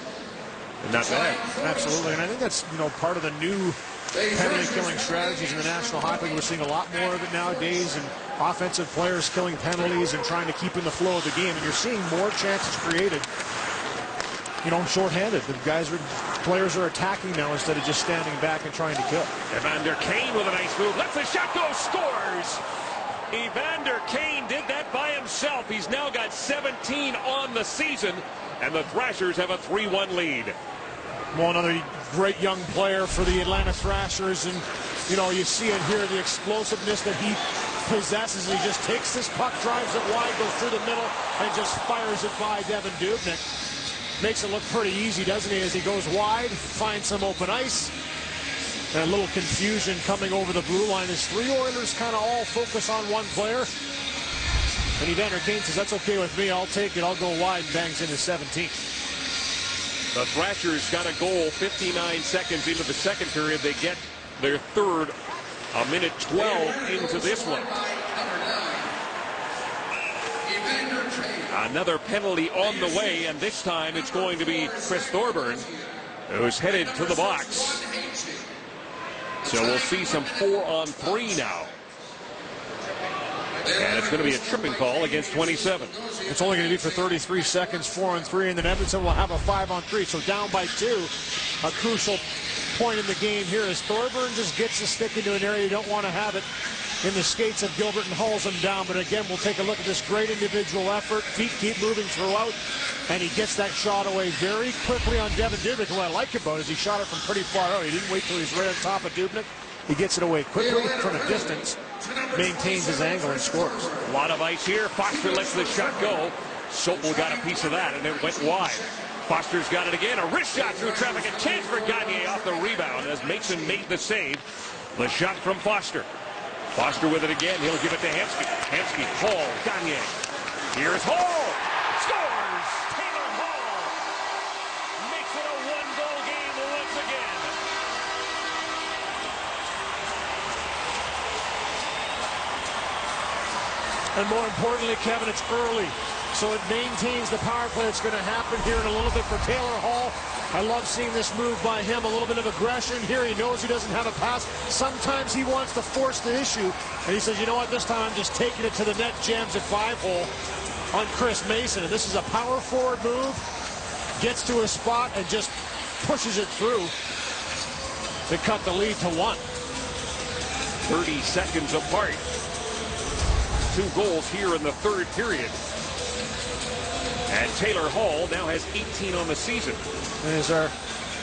Not bad. Absolutely. And I think that's, part of the new penalty killing strategies in the National Hockey League. We're seeing a lot more of it nowadays, and offensive players killing penalties and trying to keep in the flow of the game. And you're seeing more chances created, shorthanded. Players are attacking now instead of just standing back and trying to kill. Evander Kane with a nice move. Lets the shot go, scores! Evander Kane did that by himself. He's now got 17 on the season, and the Thrashers have a 3-1 lead. Well, another great young player for the Atlanta Thrashers, and you see it here, the explosiveness that he possesses. He just takes this puck, drives it wide, goes through the middle, and just fires it by Devin Dubnyk. Makes it look pretty easy, doesn't he, as he goes wide, finds some open ice. And a little confusion coming over the blue line as 3 Oilers kind of all focus on one player. And Evander Kane says, that's okay with me, I'll take it, I'll go wide, and bangs into 17. The Thrashers got a goal 59 seconds into the second period. They get their third a minute 12 into this one. Another penalty on the way, and this time it's going to be Chris Thorburn, who's headed to the box. So we'll see some 4-on-3 now. And it's going to be a tripping call against 27. It's only going to be for 33 seconds, 4-on-3, and then Edmonton will have a 5-on-3. So down by 2. A crucial point in the game here as Thorburn just gets the stick into an area you don't want to have it in the skates of Gilbert and hauls him down. But again, we'll take a look at this great individual effort. Feet keep moving throughout, and he gets that shot away very quickly on Devin Dubnyk. What I like about it is he shot it from pretty far out. He didn't wait till he's right on top of Dubnyk. He gets it away quickly from a distance, maintains his angle, and scores. A lot of ice here. Foster lets the shot go. Sopel got a piece of that, and it went wide. Foster's got it again. A wrist shot through traffic. A chance for Gagne off the rebound as Mason made the save. The shot from Foster. Foster with it again. He'll give it to Hemsky. Hemsky, Hall, Gagne. Here's Hall. Scores! Taylor Hall makes it a 1-goal game once again. And more importantly, Kevin, it's early. So it maintains the power play that's going to happen here in a little bit for Taylor Hall. I love seeing this move by him, a little bit of aggression here. He knows he doesn't have a pass. Sometimes he wants to force the issue. And he says, you know what, this time I'm just taking it to the net, jams at 5-hole on Chris Mason. And this is a power forward move. Gets to a spot and just pushes it through to cut the lead to 1. 30 seconds apart. 2 goals here in the third period. And Taylor Hall now has 18 on the season. As our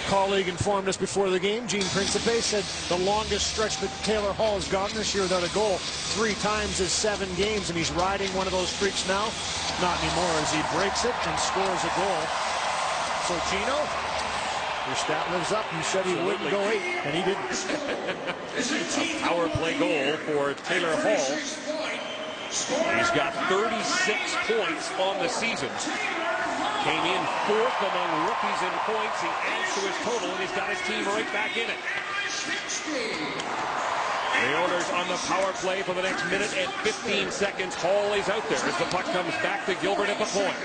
colleague informed us before the game, Gene Principe said the longest stretch that Taylor Hall has gotten this year without a goal 3 times is 7 games, and he's riding one of those streaks now. Not anymore as he breaks it and scores a goal. So Gino, your stat lives up. You said he wouldn't go 8, and he didn't. A power play goal for Taylor Hall. He's got 36 points on the season. Came in 4th among rookies in points. He adds to his total, and he's got his team right back in it. The Oilers on the power play for the next minute and 15 seconds. Hall is out there as the puck comes back to Gilbert at the point.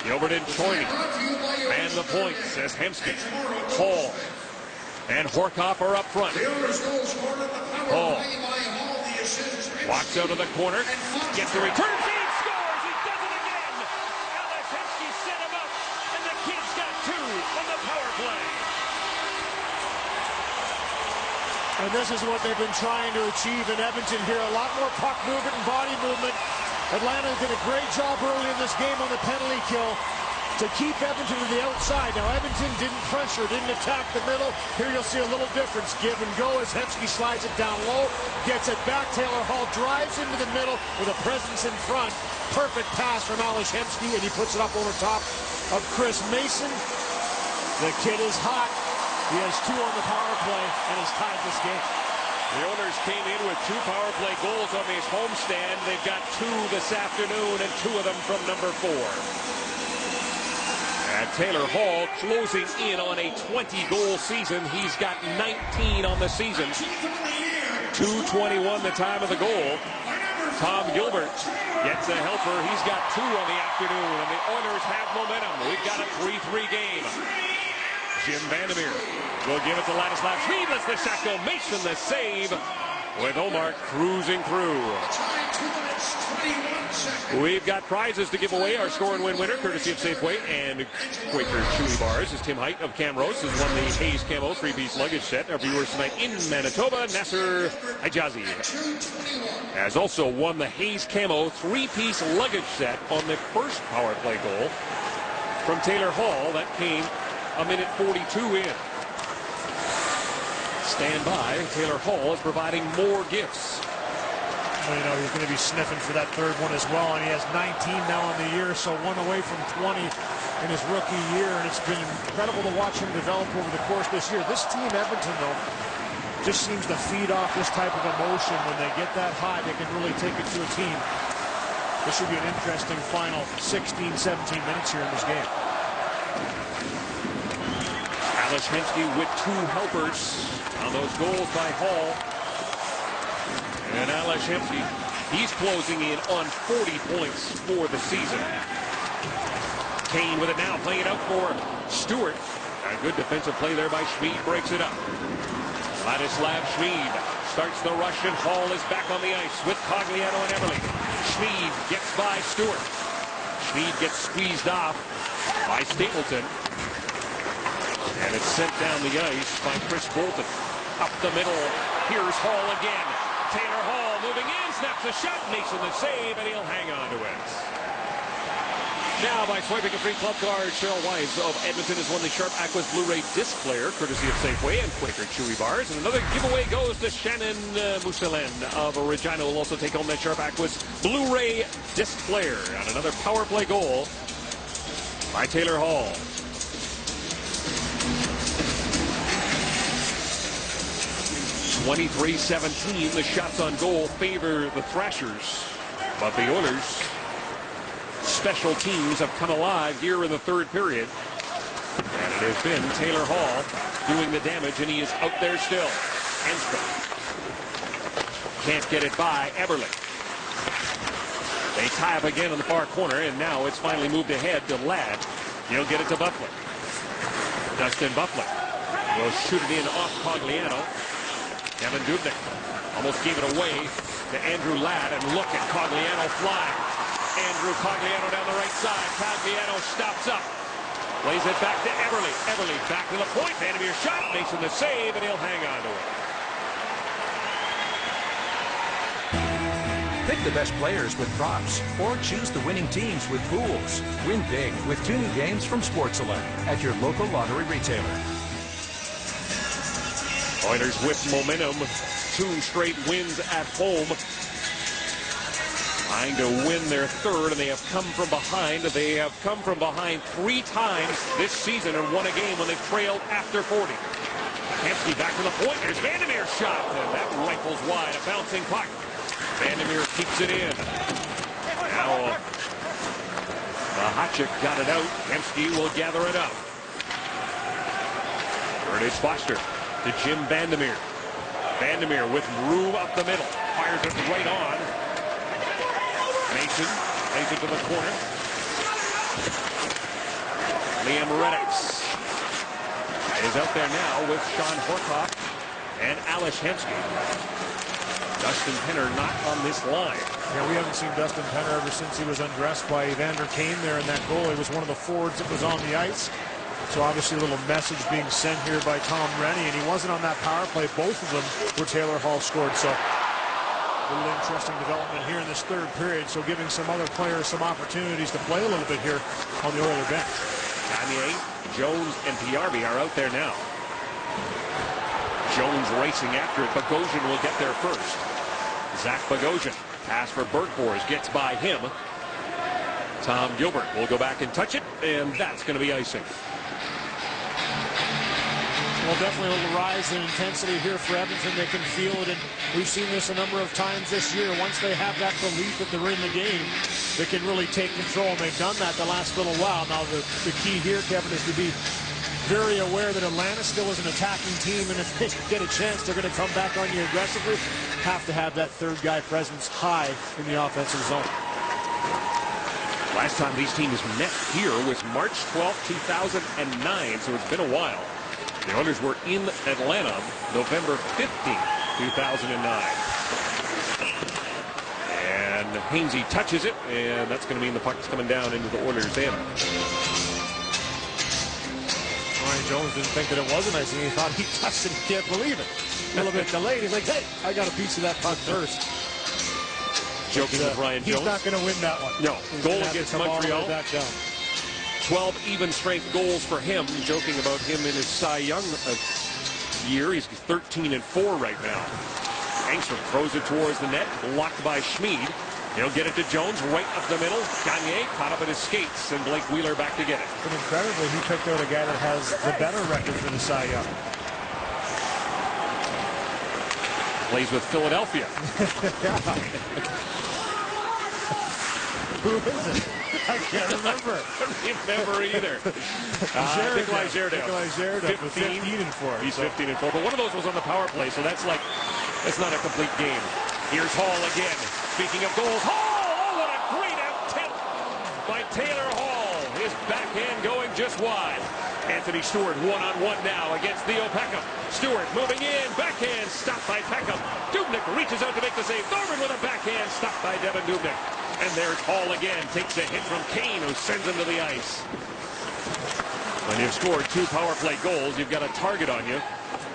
Gilbert and Choyney. And the point, says Hemsky. Hall and Horkoff are up front. Hall walks out of the corner, gets the return feed, scores! He does it again! Alex Hemsky set him up, and the kid's got 2 on the power play. And this is what they've been trying to achieve in Edmonton here. A lot more puck movement and body movement. Atlanta did a great job early in this game on the penalty kill to keep Edmonton to the outside. Now, Edmonton didn't pressure, didn't attack the middle. Here you'll see a little difference. Give and go as Hemsky slides it down low, gets it back. Taylor Hall drives into the middle with a presence in front. Perfect pass from Alex Hemsky, and he puts it up over top of Chris Mason. The kid is hot. He has 2 on the power play and has tied this game. The Oilers came in with 2 power play goals on this homestand. They've got 2 this afternoon, and 2 of them from number 4. And Taylor Hall closing in on a 20-goal season. He's got 19 on the season. 2:21 the time of the goal. Tom Gilbert gets a helper. He's got 2 on the afternoon, and the Oilers have momentum. We've got a 3-3 game. Jim Vandermeer will give it to Ladislav Schmid. Lets the shot go. Mason the save with Omar cruising through. We've got prizes to give away. Our score and win winner, courtesy of Safeway and Quaker Chewy Bars, is Tim Height of Camrose, has won the Hayes Camo 3-piece luggage set. Our viewers tonight in Manitoba, Nasser Hijazi has also won the Hayes Camo 3-piece luggage set on the first power play goal from Taylor Hall. That came a minute 42 in. Stand by. Taylor Hall is providing more gifts. Well, you know, he's going to be sniffing for that third one as well, and he has 19 now on the year, so 1 away from 20 in his rookie year, and it's been incredible to watch him develop over the course of this year. This team, Edmonton, though, just seems to feed off this type of emotion. When they get that high, they can really take it to a team. This should be an interesting final 16, 17 minutes here in this game. Ales Hemsky with 2 helpers on those goals by Hall. And Ales Hemsky, he's closing in on 40 points for the season. Kane with it now, playing it out for Stewart. A good defensive play there by Schmid, breaks it up. Ladislav Schmid starts the rush, and Hall is back on the ice with Cogliano and Eberle. Schmid gets by Stewart. Schmid gets squeezed off by Stapleton. And it's sent down the ice by Chris Bolton. Up the middle, here's Hall again. Taylor Hall moving in, snaps a shot, Mason the save, and he'll hang on to it. Now, by swiping a free club card, Cheryl Wise of Edmonton has won the Sharp Aquas Blu-ray disc player, courtesy of Safeway and Quaker Chewy Bars. And another giveaway goes to Shannon Mousselin of Regina, will also take home that Sharp Aquas Blu-ray disc player on another power play goal by Taylor Hall. (23-17), the shots on goal favor the Thrashers, but the Oilers' special teams have come alive here in the third period, and it has been Taylor Hall doing the damage, and he is out there still. Enstrom can't get it by Eberle. They tie up again in the far corner, and now it's finally moved ahead to Ladd. He'll get it to Bufflin. Dustin Bufflin will shoot it in off Cogliano. Kevin Dubnyk almost gave it away to Andrew Ladd, and look at Cogliano flying. Andrew Cogliano down the right side. Cogliano stops up. Plays it back to Eberle. Eberle back to the point. Vandermeer shot. Mason the save, and he'll hang on to it. Pick the best players with props, or choose the winning teams with pools. Win big with 2 new games from Sports Select at your local lottery retailer. Oilers with momentum, 2 straight wins at home. Trying to win their third, and they have come from behind. They have come from behind 3 times this season and won a game when they trailed after 40. Hemsky back to the point. There's Vandermeer's shot, and that rifles wide. A bouncing puck. Vandermeer keeps it in. Now, Mahachik got it out. Hemsky will gather it up. Curtis Foster to Jim Vandermeer. Vandermeer with room up the middle. Fires it right on. Mason lays it to the corner. Liam Reddox is out there now with Sean Horcock and Ales Hemsky. Dustin Penner not on this line. Yeah, we haven't seen Dustin Penner ever since he was undressed by Evander Kane there in that goal. He was one of the forwards that was on the ice. So obviously a little message being sent here by Tom Rennie, and he wasn't on that power play. Both of them were Taylor Hall scored. So a little interesting development here in this third period. So giving some other players some opportunities to play a little bit here on the Oiler bench. Kanye, Jones, and PRB are out there now. Jones racing after it. Bogosian will get there first. Zach Bogosian. Pass for Bergfors. Gets by him. Tom Gilbert will go back and touch it, and that's going to be icing. Well, definitely a little rise in intensity here for Edmonton. They can feel it, and we've seen this a number of times this year. Once they have that belief that they're in the game, that can really take control, and they've done that the last little while. Now, the key here, Kevin, is to be very aware that Atlanta still is an attacking team, and if they get a chance, they're going to come back on you aggressively. Have to have that third guy presence high in the offensive zone. Last time these teams met here was March 12, 2009, so it's been a while. The Oilers were in Atlanta November 15, 2009. And Hainsey touches it, and that's going to mean the puck's coming down into the Oilers' end. Ryan Jones didn't think that it was a nice thing. He thought he touched it. He can't believe it. A little bit delayed. He's like, hey, I got a piece of that puck first. Joking with Ryan Jones. He's not going to win that one. No. He's goal against Montreal. Back down. 12 even strength goals for him. Joking about him in his Cy Young year. He's 13-4 right now. Angstrom throws it towards the net. Blocked by Schmid. He'll get it to Jones right up the middle. Gagne caught up in his skates, and Blake Wheeler back to get it. But incredibly, he picked out a guy that has the better record for the Cy Young. Plays with Philadelphia. Who is it? I can't remember. Either. Nikolai Zerdel. 15-4. He's 15-4. But one of those was on the power play, so that's not a complete game. Here's Hall again. Speaking of goals, Hall! Oh, what a great attempt by Taylor Hall. His backhand going just wide. Anthony Stewart one-on-one now against Theo Peckham. Stewart moving in. Backhand stopped by Peckham. Dubnyk reaches out to make the save. Thorman with a backhand stopped by Devin Dubnyk. And there's Hall again. Takes a hit from Kane, who sends him to the ice. When you've scored 2 power play goals, you've got a target on you.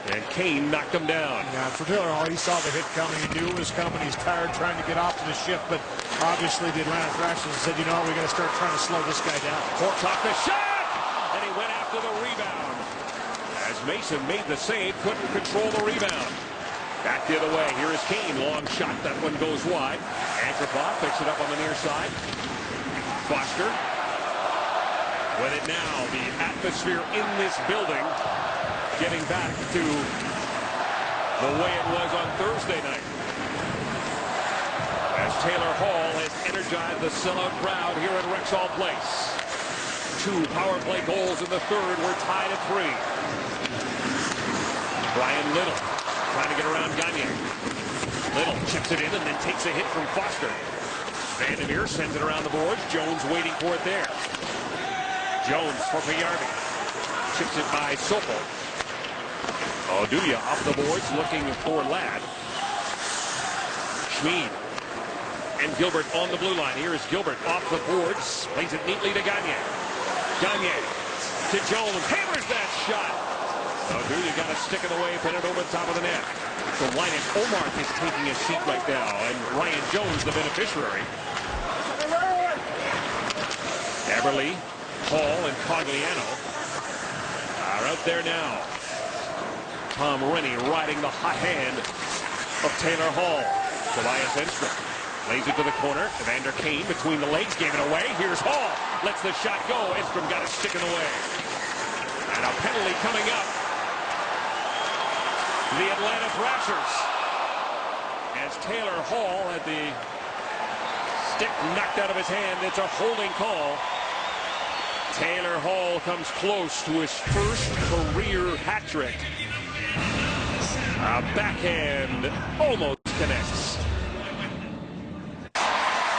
And Kane knocked him down. Yeah, for Taylor Hall, he saw the hit coming. He knew it was coming. He's tired trying to get off to the shift. But obviously the Atlanta Thrashers said, you know what, we got to start trying to slow this guy down. Corks off the shot! And he went after the rebound. As Mason made the save, couldn't control the rebound. Back the other way. Here is Kane. Long shot. That one goes wide. Antropov picks it up on the near side. Foster. With it now. The atmosphere in this building getting back to the way it was on Thursday night. As Taylor Hall has energized the sellout crowd here at Rexall Place. 2 power play goals in the third. We're tied at 3. Brian Little trying to get around Gagne. Little chips it in and then takes a hit from Foster. Vandermeer sends it around the boards. Jones waiting for it there. Jones for Payardi. Chips it by Sopel. Oduya off the boards looking for Ladd. Schmid and Gilbert on the blue line. Here is Gilbert off the boards. Plays it neatly to Gagne. Gagne to Jones. Hammers that shot. Oduya got a stick in the way, pin it over the top of the net. So Linus Omark is taking a seat right now, and Ryan Jones the beneficiary. Eberle, Hall, and Cogliano are out there now. Tom Rennie riding the hot hand of Taylor Hall. Tobias Enstrom lays it to the corner. Evander Kane between the legs, gave it away. Here's Hall. Lets the shot go. Enstrom got a stick in the way. And a penalty coming up. The Atlanta Thrashers. As Taylor Hall had the stick knocked out of his hand. It's a holding call. Taylor Hall comes close to his first career hat trick. A backhand almost connects.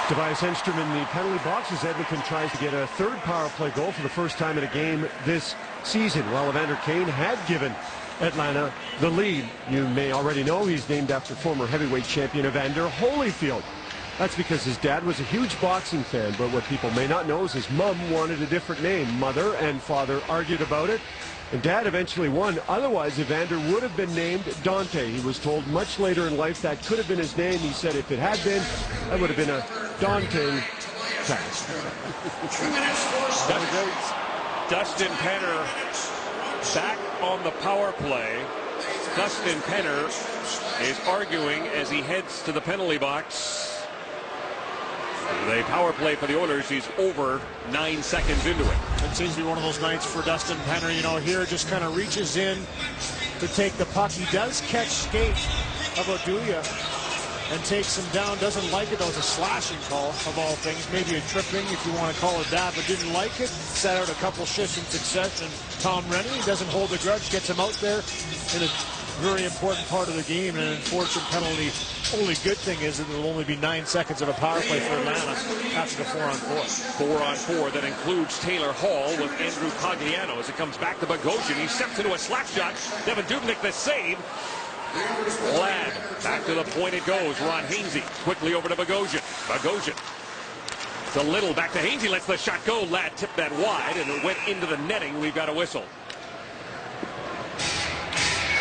Tobias Enstrom in the penalty box as Edmonton tries to get a 3rd power play goal for the first time in a game this season. While Evander Kane had given Atlanta the lead. You may already know he's named after former heavyweight champion Evander Holyfield. That's because his dad was a huge boxing fan, but what people may not know is his mom wanted a different name. Mother and father argued about it, and Dad eventually won. Otherwise, Evander would have been named Dante. He was told much later in life that could have been his name. He said if it had been, that would have been a daunting task. Dustin Penner back on the power play. Dustin Penner is arguing as he heads to the penalty box. The power play for the Oilers, he's over 9 seconds into it. It seems to be one of those nights for Dustin Penner. You know, here just kind of reaches in to take the puck. He does catch skate of Oduya. and takes him down. Doesn't like it. That was a slashing call, of all things. Maybe a tripping, if you want to call it that, but didn't like it. Sat out a couple shifts in succession. Tom Rennie doesn't hold a grudge, gets him out there in a very important part of the game, and an unfortunate penalty. Only good thing is that there will only be 9 seconds of a power play for Atlanta after the 4-on-4. 4-on-4 that includes Taylor Hall with Andrew Cogliano as it comes back to Bogosian. He steps into a slap shot. Devin Dubnyk the save. Ladd back to the point it goes. Ron Hainsey quickly over to Bogosian. Bogosian to Little, back to Hainsey, lets the shot go. Ladd tipped that wide and it went into the netting. We've got a whistle.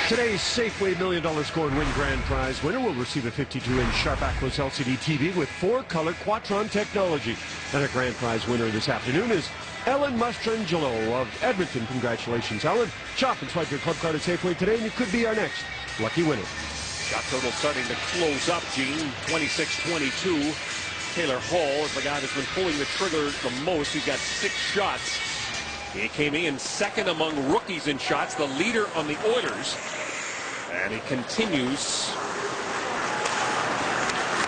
Today's Safeway $1 Million Score and Win Grand Prize winner will receive a 52-inch Sharp Aquos LCD TV with 4-color Quatron technology. And a grand prize winner this afternoon is Ellen Mastrangelo of Edmonton. Congratulations, Ellen. Shop and swipe your club card at Safeway today, and you could be our next lucky winner. Shot total starting to close up, Gene. 26-22. Taylor Hall is the guy that's been pulling the trigger the most. He's got 6 shots. He came in second among rookies in shots, the leader on the Oilers. And he continues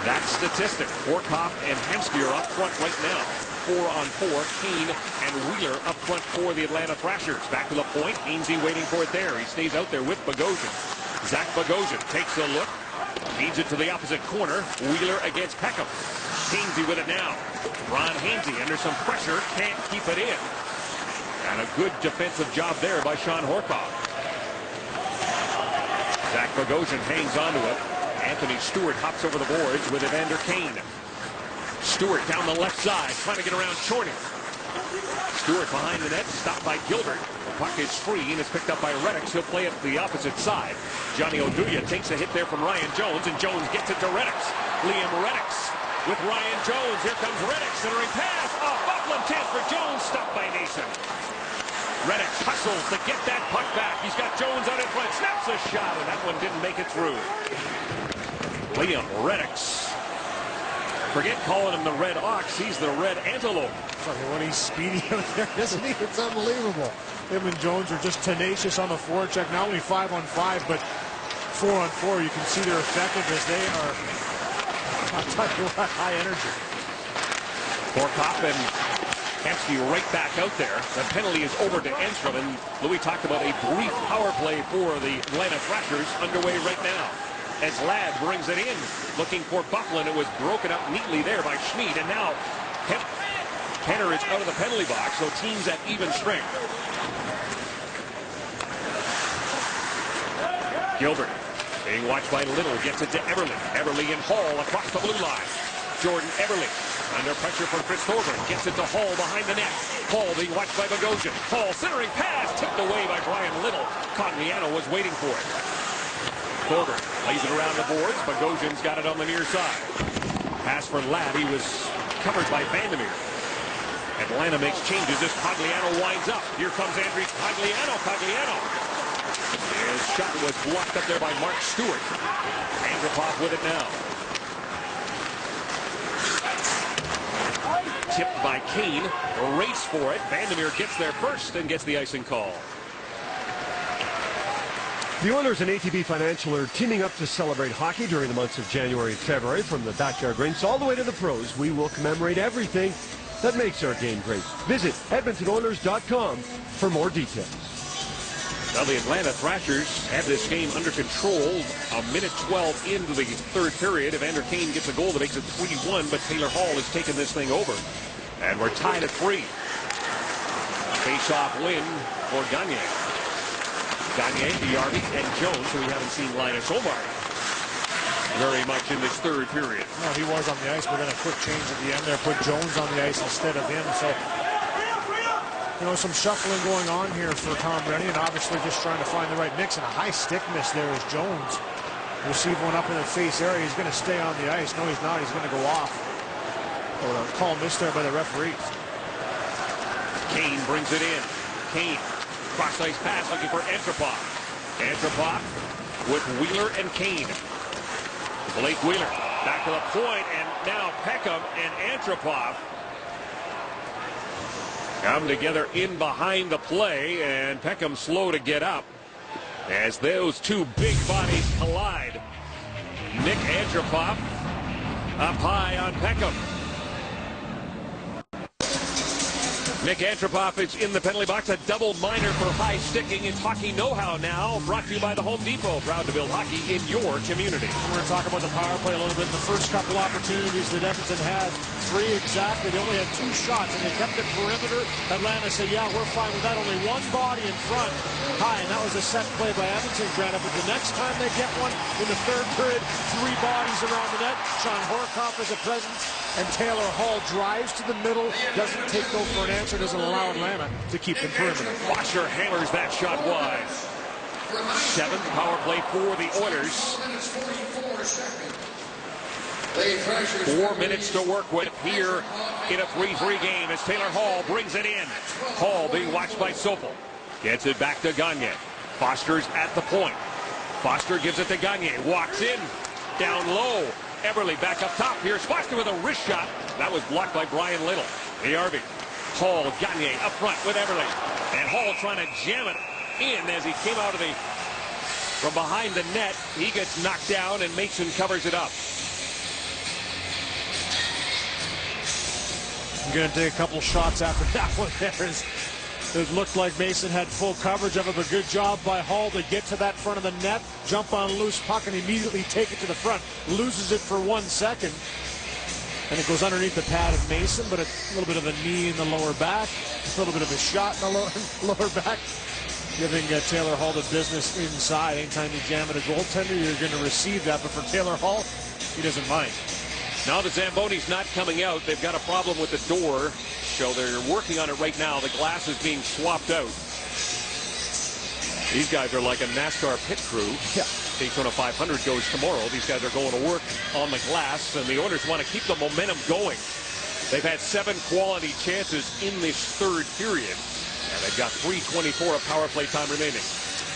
that statistic. Horkoff and Hemsky are up front right now. 4-on-4. Kane and Wheeler up front for the Atlanta Thrashers. Back to the point. Hainsey waiting for it there. He stays out there with Bogosian. Zach Bogosian takes a look. Feeds it to the opposite corner. Wheeler against Peckham. Hainsey with it now. Ron Hainsey under some pressure. Can't keep it in. And a good defensive job there by Sean Horkoff. Zach Bogosian hangs onto it. Anthony Stewart hops over the boards with Evander Kane. Stewart down the left side, trying to get around Chorney. Stewart behind the net, stopped by Gilbert. The puck is free and is picked up by Reddix. He'll play it to the opposite side. Johnny Oduya takes a hit there from Ryan Jones, and Jones gets it to Reddix. Liam Reddix with Ryan Jones. Here comes Reddix, centering pass. Off Buffalo chance for Jones, stopped by Nason. Reddix hustles to get that puck back. He's got Jones out in front. Snaps a shot, and that one didn't make it through. Liam Reddix. Forget calling him the Red Ox. He's the Red Antelope. When he's speedy out there, isn't he? It's unbelievable. Him and Jones are just tenacious on the forecheck. Not only 5-on-5, but 4-on-4. You can see their effectiveness. They are, I'll tell you what, high energy. Horkoff and Hemsky right back out there. The penalty is over to Enstrom, and Louis talked about a brief power play for the Atlanta Thrashers underway right now. As Ladd brings it in, looking for Bufflin. It was broken up neatly there by Schmid, and now Kenner is out of the penalty box, so teams at even strength. Gilbert being watched by Little, gets it to Everly. Everly and Hall across the blue line. Jordan Everly under pressure from Chris Thorburn, gets it to Hall behind the net. Hall being watched by Bogosian. Hall centering pass, tipped away by Brian Little. Cogliano was waiting for it. Thorburn lays it around the boards. Bogosian's got it on the near side. Pass for Ladd. He was covered by Vandermeer. Atlanta makes changes as Cogliano winds up. Here comes Andrew Cogliano. His shot was blocked up there by Mark Stewart. Andropov with it now. Tipped by Kane. A race for it. Vandermeer gets there first and gets the icing call. The Oilers and ATB Financial are teaming up to celebrate hockey during the months of January and February. From the backyard rinks all the way to the pros, we will commemorate everything that makes our game great. Visit EdmontonOilers.com for more details. Now the Atlanta Thrashers have this game under control. A minute 12 into the third period. Evander Kane gets a goal that makes it 3-1, but Taylor Hall has taken this thing over. And we're tied at 3. Face-off win for Gagne. Gagne, Yarby, and Jones, who we haven't seen Linus Omar very much in this third period. No, he was on the ice, but then a quick change at the end there put Jones on the ice instead of him. So, you know, some shuffling going on here for Tom Rennie, and obviously just trying to find the right mix. And a high stick miss there is Jones. Receive one up in the face area. He's going to stay on the ice. No, he's not. He's going to go off. Oh, a call missed there by the referees. Kane brings it in. Kane. Cross-ice pass looking for Antropov. Antropov with Wheeler and Kane. Blake Wheeler back to the point, and now Peckham and Antropov come together in behind the play, and Peckham slow to get up as those two big bodies collide. Nick Andropov up high on Peckham. Nick Andropov is in the penalty box. A double minor for high sticking. It's Hockey Know-How now, brought to you by the Home Depot. Proud to build hockey in your community. We're going to talk about the power play a little bit. The first couple opportunities that Edmonton had, 3 exactly. They only had 2 shots, and they kept it perimeter. Atlanta said, yeah, we're fine with that. Only 1 body in front. High, and that was a set play by Edmonton, granted. But the next time they get one in the third period, 3 bodies around the net. Sean Horkoff is a presence, and Taylor Hall drives to the middle, doesn't take no for an answer, doesn't allow Atlanta to keep the perimeter. Washer hammers that shot wide. 7th power play for the Oilers. 4 minutes to work with here in a 3-3 game as Taylor Hall brings it in. Hall being watched by Sopel. Gets it back to Gagne. Foster's at the point. Foster gives it to Gagne. Walks in. Down low. Eberle back up top. Here's Foster with a wrist shot. That was blocked by Brian Little. ARB. Hall, Gagne up front with Eberle. And Hall trying to jam it in as he came out of from behind the net. He gets knocked down and Mason covers it up. I'm going to take a couple shots after that one there. It looked like Mason had full coverage of it, but good job by Hall to get to that front of the net, jump on a loose puck, and immediately take it to the front. Loses it for 1 second, and it goes underneath the pad of Mason, but a little bit of a knee in the lower back, a little bit of a shot in the lower back, giving Taylor Hall the business inside. Anytime you jam at a goaltender, you're going to receive that, but for Taylor Hall, he doesn't mind. Now the Zamboni's not coming out. They've got a problem with the door, so they're working on it right now. The glass is being swapped out. These guys are like a NASCAR pit crew. Yeah. Daytona 500 goes tomorrow. These guys are going to work on the glass, and the Oilers want to keep the momentum going. They've had 7 quality chances in this third period, and they've got 3:24 of power play time remaining.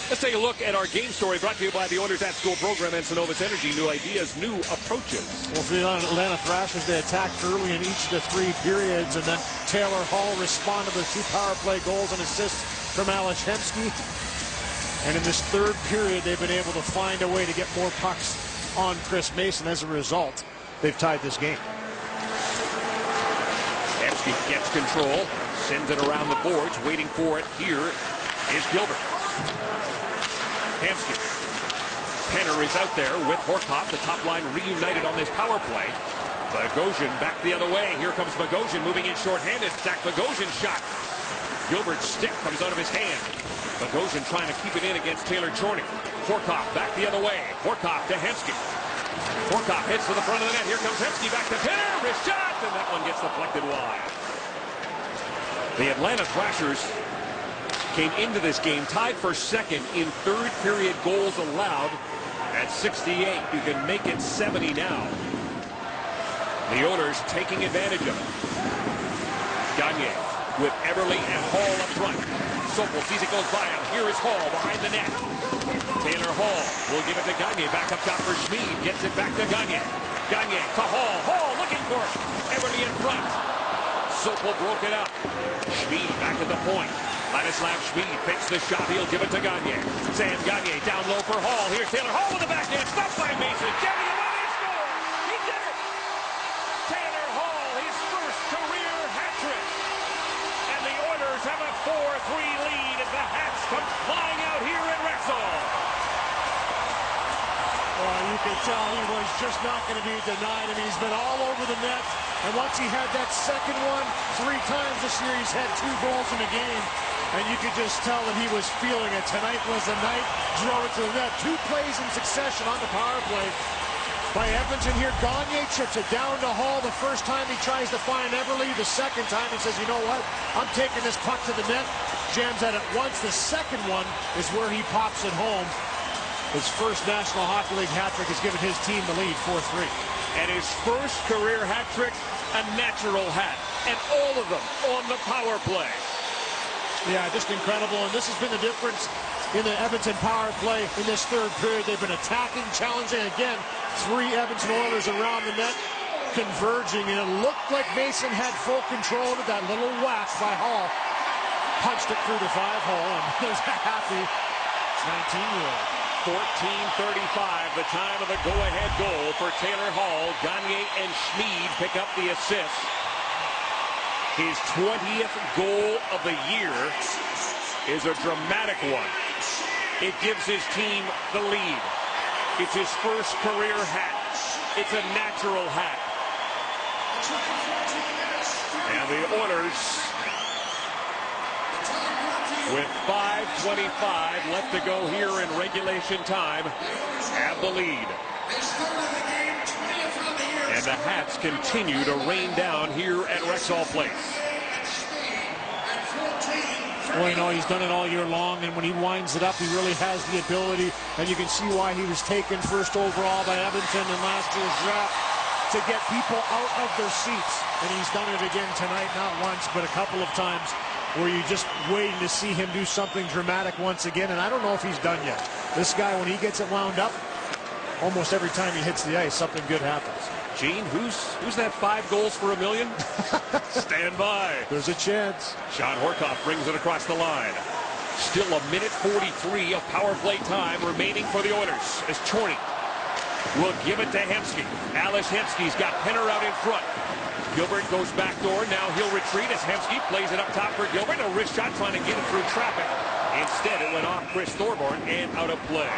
Let's take a look at our game story brought to you by the Oilers at School program and Synovus Energy. New ideas, new approaches. Well, for the Atlanta Thrashers, they attacked early in each of the 3 periods, and then Taylor Hall responded with 2 power play goals and assists from Alex Hemsky. And in this third period, they've been able to find a way to get more pucks on Chris Mason. As a result, they've tied this game. Hemsky gets control, sends it around the boards, waiting for it. Here is Gilbert. Hemsky. Penner is out there with Horkoff. The top line reunited on this power play. Bogosian back the other way. Here comes Bogosian moving in shorthanded. Zach Bogosian shot. Gilbert's stick comes out of his hand. Bogosian trying to keep it in against Taylor Chorney. Horkoff back the other way. Horkoff to Hemsky. Horkoff hits to the front of the net. Here comes Hemsky back to Penner. Wrist shot, and that one gets deflected wide. The Atlanta Thrashers came into this game tied for second in third period goals allowed at 68. You can make it 70 now. The Oilers taking advantage of it. Gagne with Eberle and Hall up front. Sopel sees it goes by him. Here is Hall behind the net. Taylor Hall will give it to Gagne. Back up top for Schmid. Gets it back to Gagne. Gagne to Hall. Hall looking for it. Eberle in front. Sopel broke it up. Schmid back at the point. Ladislav Schmid picks the shot. He'll give it to Gagne. Sam Gagne down low for Hall. Here's Taylor Hall with the backhand. Stopped by Mason. Jamming him out. He scored. He did it. Taylor Hall, his first career hat trick. And the Oilers have a 4-3 lead as the Hats come flying out here in Rexall. Well, you can tell he was just not going to be denied. I mean, he's been all over the net. And once he had that second one, 3 times this year, he's had 2 goals in a game. And you could just tell that he was feeling it. Tonight was the night. Drove it to the net. 2 plays in succession on the power play by Edmonton here. Gagne chips it down to Hall. The first time he tries to find Eberle. The second time he says, you know what? I'm taking this puck to the net. Jams at it once. The second one is where he pops it home. His first National Hockey League hat trick has given his team the lead 4-3. And his first career hat trick, a natural hat. And all of them on the power play. Yeah, just incredible. And this has been the difference in the Edmonton power play in this third period. They've been attacking, challenging. Again, 3 Edmonton Oilers around the net, converging. And it looked like Mason had full control of it. That little whack by Hall punched it through the 5 hole. And there's a happy 19-year-old. 14:35, the time of the go-ahead goal for Taylor Hall. Gagne and Schmid pick up the assist. His 20th goal of the year is a dramatic one. It gives his team the lead. It's his first career hat. It's a natural hat. And the Oilers, with 5:25 left to go here in regulation time, have the lead. And the Hats continue to rain down here at Rexall Place. Well, you know, he's done it all year long, and when he winds it up, he really has the ability, and you can see why he was taken first overall by Edmonton in last year's draft, to get people out of their seats. And he's done it again tonight, not once, but a couple of times, where you're just waiting to see him do something dramatic once again, and I don't know if he's done yet. This guy, when he gets it wound up, almost every time he hits the ice, something good happens. Gene, who's that 5 goals for $1 million? Stand by. There's a chance. Sean Horkoff brings it across the line. Still a minute 43 of power play time remaining for the Oilers as Chorney will give it to Hemsky. Ales Hemsky's got Penner out in front. Gilbert goes back door. Now he'll retreat as Hemsky plays it up top for Gilbert. A wrist shot trying to get it through traffic. Instead, it went off Chris Thorburn and out of play.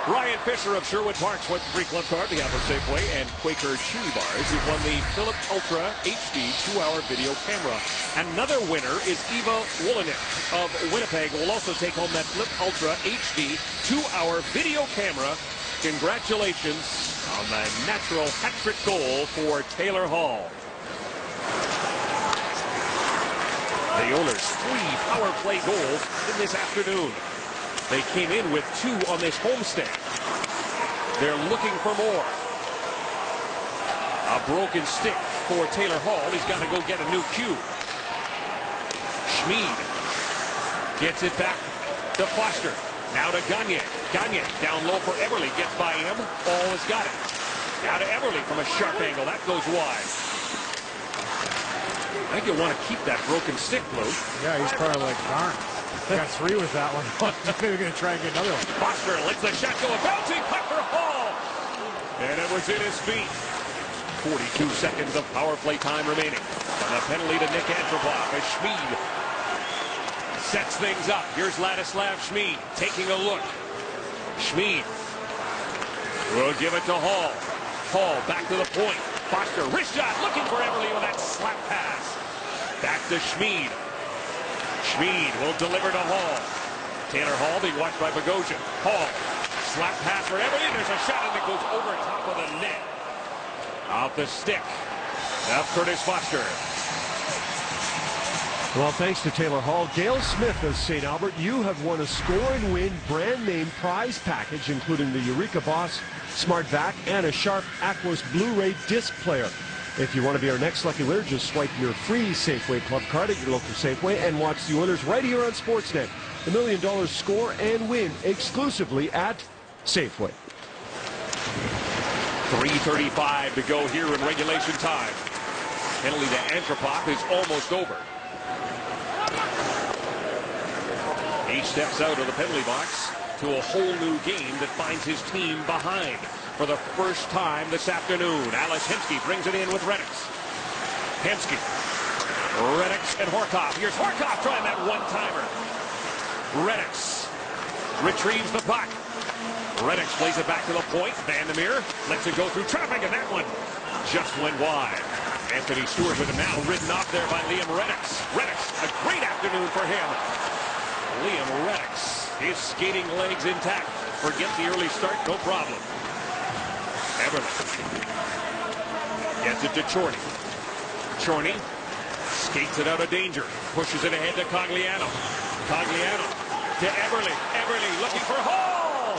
Ryan Fisher of Sherwood Park's went 3 club card, the Apple Safeway, and Quaker Chewy Bars, who won the Philips Ultra HD 2-hour video camera. Another winner is Eva Wolonik of Winnipeg, who will also take home that Flip Ultra HD 2-hour video camera. Congratulations on the natural hat-trick goal for Taylor Hall. The Oilers 3 power play goals in this afternoon. They came in with 2 on this homestand. They're looking for more. A broken stick for Taylor Hall. He's got to go get a new cue. Schmid gets it back to Foster. Now to Gagne. Gagne down low for Eberle. Gets by him. Hall has got it. Now to Eberle from a sharp angle. That goes wide. I think you'll want to keep that broken stick, Lou. Yeah, he's probably like, darn. Got 3 with that one. Maybe we're going to try and get another one. Foster lets the shot go. A bouncing puck for Hall. And it was in his feet. 42 seconds of power play time remaining. And a penalty to Nick Antropov as Schmid sets things up. Here's Ladislav Schmid taking a look. Schmid will give it to Hall. Hall back to the point. Foster wrist shot looking for Eberle with that slap pass. Back to Schmid. Schmid will deliver to Hall. Taylor Hall being watched by Bogosian. Hall, slap pass for Eberle. There's a shot and it goes over top of the net. Off the stick of Curtis Foster. Well, thanks to Taylor Hall. Gail Smith of St. Albert, you have won a Score and Win brand name prize package, including the Eureka Boss Smart Vac and a Sharp Aquos Blu-ray disc player. If you want to be our next lucky winner, just swipe your free Safeway club card at your local Safeway and watch the Oilers right here on Sportsnet. The $1 million Score and Win exclusively at Safeway. 3:35 to go here in regulation time. Penalty to Antropov is almost over. He steps out of the penalty box to a whole new game that finds his team behind. For the first time this afternoon, Ales Hemsky brings it in with Redix. Hemsky, Redix, and Horkoff. Here's Horkoff trying that one-timer. Redix retrieves the puck. Redix plays it back to the point. Vandermeer lets it go through traffic, and that one just went wide. Anthony Stewart with it now, ridden off there by Liam Redix. Redix, a great afternoon for him. Liam Redix, his skating legs intact. Forget the early start, no problem. Eberle gets it to Chorney. Chorney skates it out of danger. Pushes it ahead to Cogliano. Cogliano to Eberle. Eberle looking for Hall.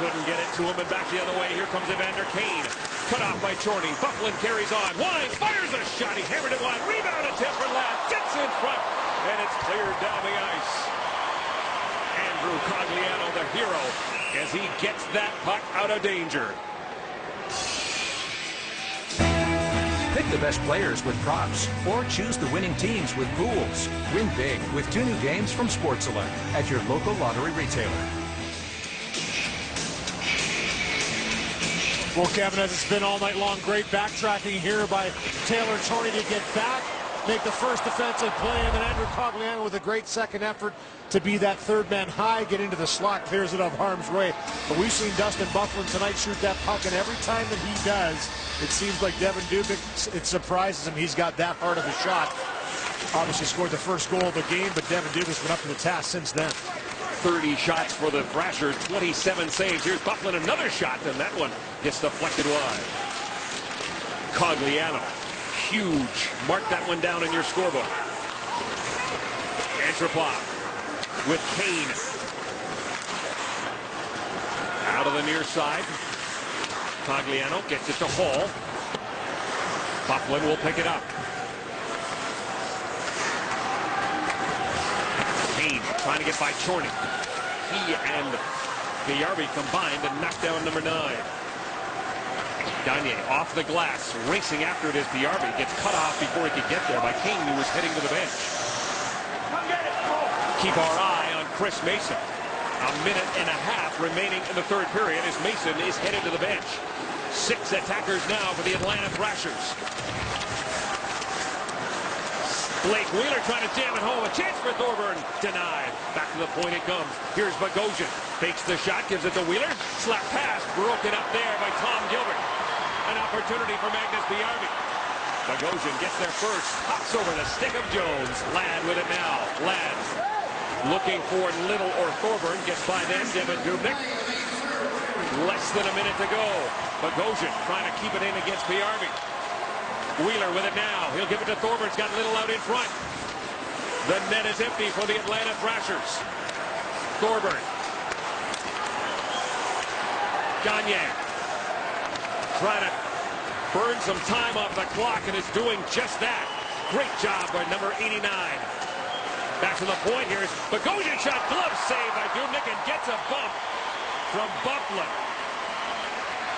Couldn't get it to him and back the other way. Here comes Evander Kane. Cut off by Chorney. Bufflin carries on. Wine fires a shot. He hammered it wide. Rebound attempt for Ladd. Gets in front. And it's cleared down the ice. Andrew Cogliano, the hero, as he gets that puck out of danger. Pick the best players with props or choose the winning teams with pools. Win big with 2 new games from Sports Select at your local lottery retailer. Well, Kevin, as it's been all night long, great backtracking here by Taylor Tony to get back, make the first defensive play, and then Andrew Cogliano with a great second effort to be that third man high, get into the slot, clears it off harm's way. But we've seen Dustin Byfuglien tonight shoot that puck, and every time that he does, it seems like Devin Dubnyk, it surprises him. He's got that hard of a shot. Obviously scored the first goal of the game, but Devin Dubnyk's been up to the task since then. 30 shots for the Thrashers, 27 saves. Here's Byfuglien, another shot, and that one gets deflected wide. Cogliano, huge. Mark that one down in your scorebook. Antropov with Kane. Out of the near side. Cogliano gets it to Hall. Byfuglien will pick it up. Kane trying to get by Chorny. He and Villarby combined to knock down number 9. Gagne off the glass, racing after it as Villarby gets cut off before he could get there by Kane, who was heading to the bench. Keep our eye on Chris Mason. A minute and a half remaining in the third period as Mason is headed to the bench. 6 attackers now for the Atlanta Thrashers. Blake Wheeler trying to jam it home. A chance for Thorburn. Denied. Back to the point it comes. Here's Bogosian. Takes the shot. Gives it to Wheeler. Slap pass. Broken up there by Tom Gilbert. An opportunity for Magnus Villarby. Bogosian gets there first. Hops over the stick of Jones. Ladd with it now. Ladd looking for Little or Thorburn. Gets by them. Devin Dubnyk. Less than a minute to go. Bogosian trying to keep it in against Villarby. Wheeler with it now. He'll give it to Thorburn. He's got Little out in front. The net is empty for the Atlanta Thrashers. Thorburn. Gagne. Trying to burn some time off the clock and is doing just that. Great job by number 89. Back to the point. Here's Bogosian shot. Glove save by Dubnyk and gets a bump from Byfuglien.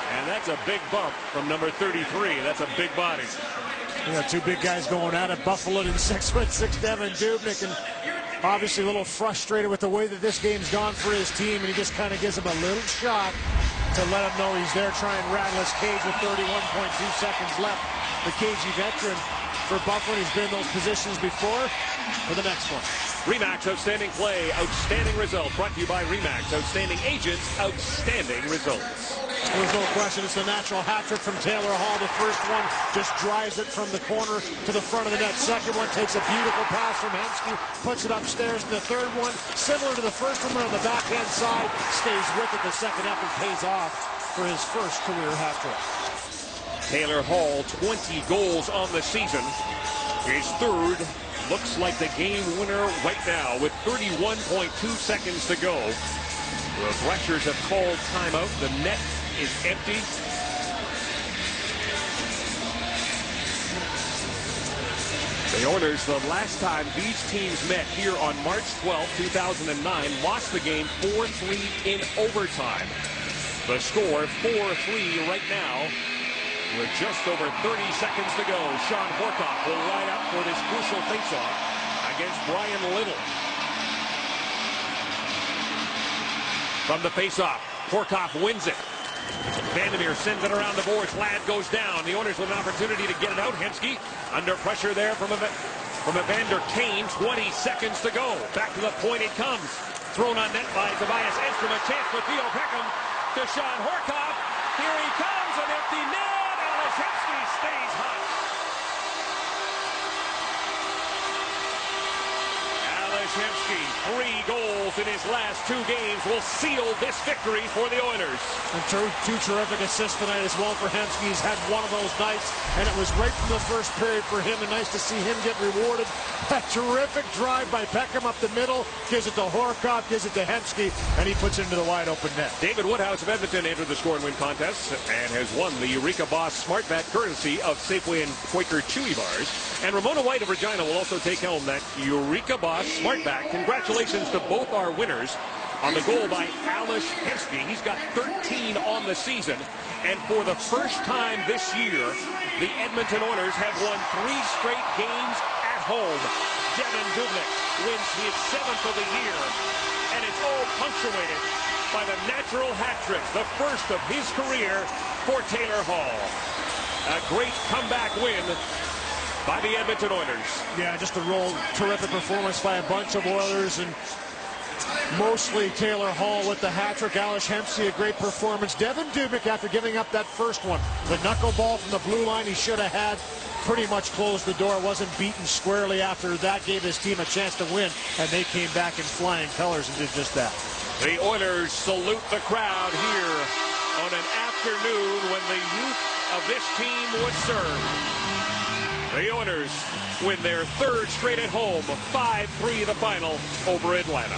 And that's a big bump from number 33. That's a big body. We got 2 big guys going at it. Byfuglien and 6'6" Devin Dubnyk, and obviously a little frustrated with the way that this game's gone for his team, and he just kind of gives him a little shot to let him know he's there trying to rattle his cage with 31.2 seconds left. The cagey veteran for Byfuglien, he's been in those positions before. For the next one. RE/MAX Outstanding Play, Outstanding Result. Brought to you by RE/MAX Outstanding Agents, Outstanding Results. There's no question it's the natural hat trick from Taylor Hall. The first one just drives it from the corner to the front of the net. Second one takes a beautiful pass from Hemsky, puts it upstairs. And the third one, similar to the first one on the backhand side, stays with it. The second effort pays off for his first career hat trick. Taylor Hall, 20 goals on the season. His third. Looks like the game winner right now with 31.2 seconds to go. The Thrashers have called timeout. The net is empty. The Oilers, the last time these teams met here on March 12, 2009, lost the game 4-3 in overtime. The score 4-3 right now. With just over 30 seconds to go, Sean Horcock will line up for this crucial faceoff against Brian Little. From the faceoff, Horcock wins it. Vandermeer sends it around the boards. Ladd goes down. The Oilers with an opportunity to get it out. Hemsky under pressure there from Evander Kane. 20 seconds to go. Back to the point it comes. Thrown on net by Tobias Enstrom. A chance for Theo Peckham to Sean Horcock. Here he comes, an empty net. Hemsky stays hot. Hemsky, 3 goals in his last 2 games, will seal this victory for the Oilers. And 2 terrific assists tonight as well for Hemsky. He's had one of those nights, and it was right from the first period for him, and nice to see him get rewarded. A terrific drive by Peckham up the middle, gives it to Horcock, gives it to Hemsky, and he puts it into the wide open net. David Woodhouse of Edmonton entered the score and win contest and has won the Eureka Boss Smart Bet courtesy of Safeway and Quaker Chewy Bars. And Ramona White of Regina will also take home that Eureka Boss Smart Bet. Congratulations to both our winners. On the goal by Ales Hemsky. He's got 13 on the season. And for the first time this year, the Edmonton Oilers have won 3 straight games at home. Devin Dubnyk wins his 7th of the year. And it's all punctuated by the natural hat trick, the first of his career for Taylor Hall. A great comeback win by the Edmonton Oilers. Yeah, just a real terrific performance by a bunch of Oilers, and mostly Taylor Hall with the hat trick. Ales Hempsey, a great performance. Devin Dubnyk, after giving up that first one, the knuckleball from the blue line he should have had, pretty much closed the door. Wasn't beaten squarely after that, gave his team a chance to win, and they came back in flying colors and did just that. The Oilers salute the crowd here on an afternoon when the youth of this team would serve. The Oilers win their third straight at home, 5-3 the final over Atlanta.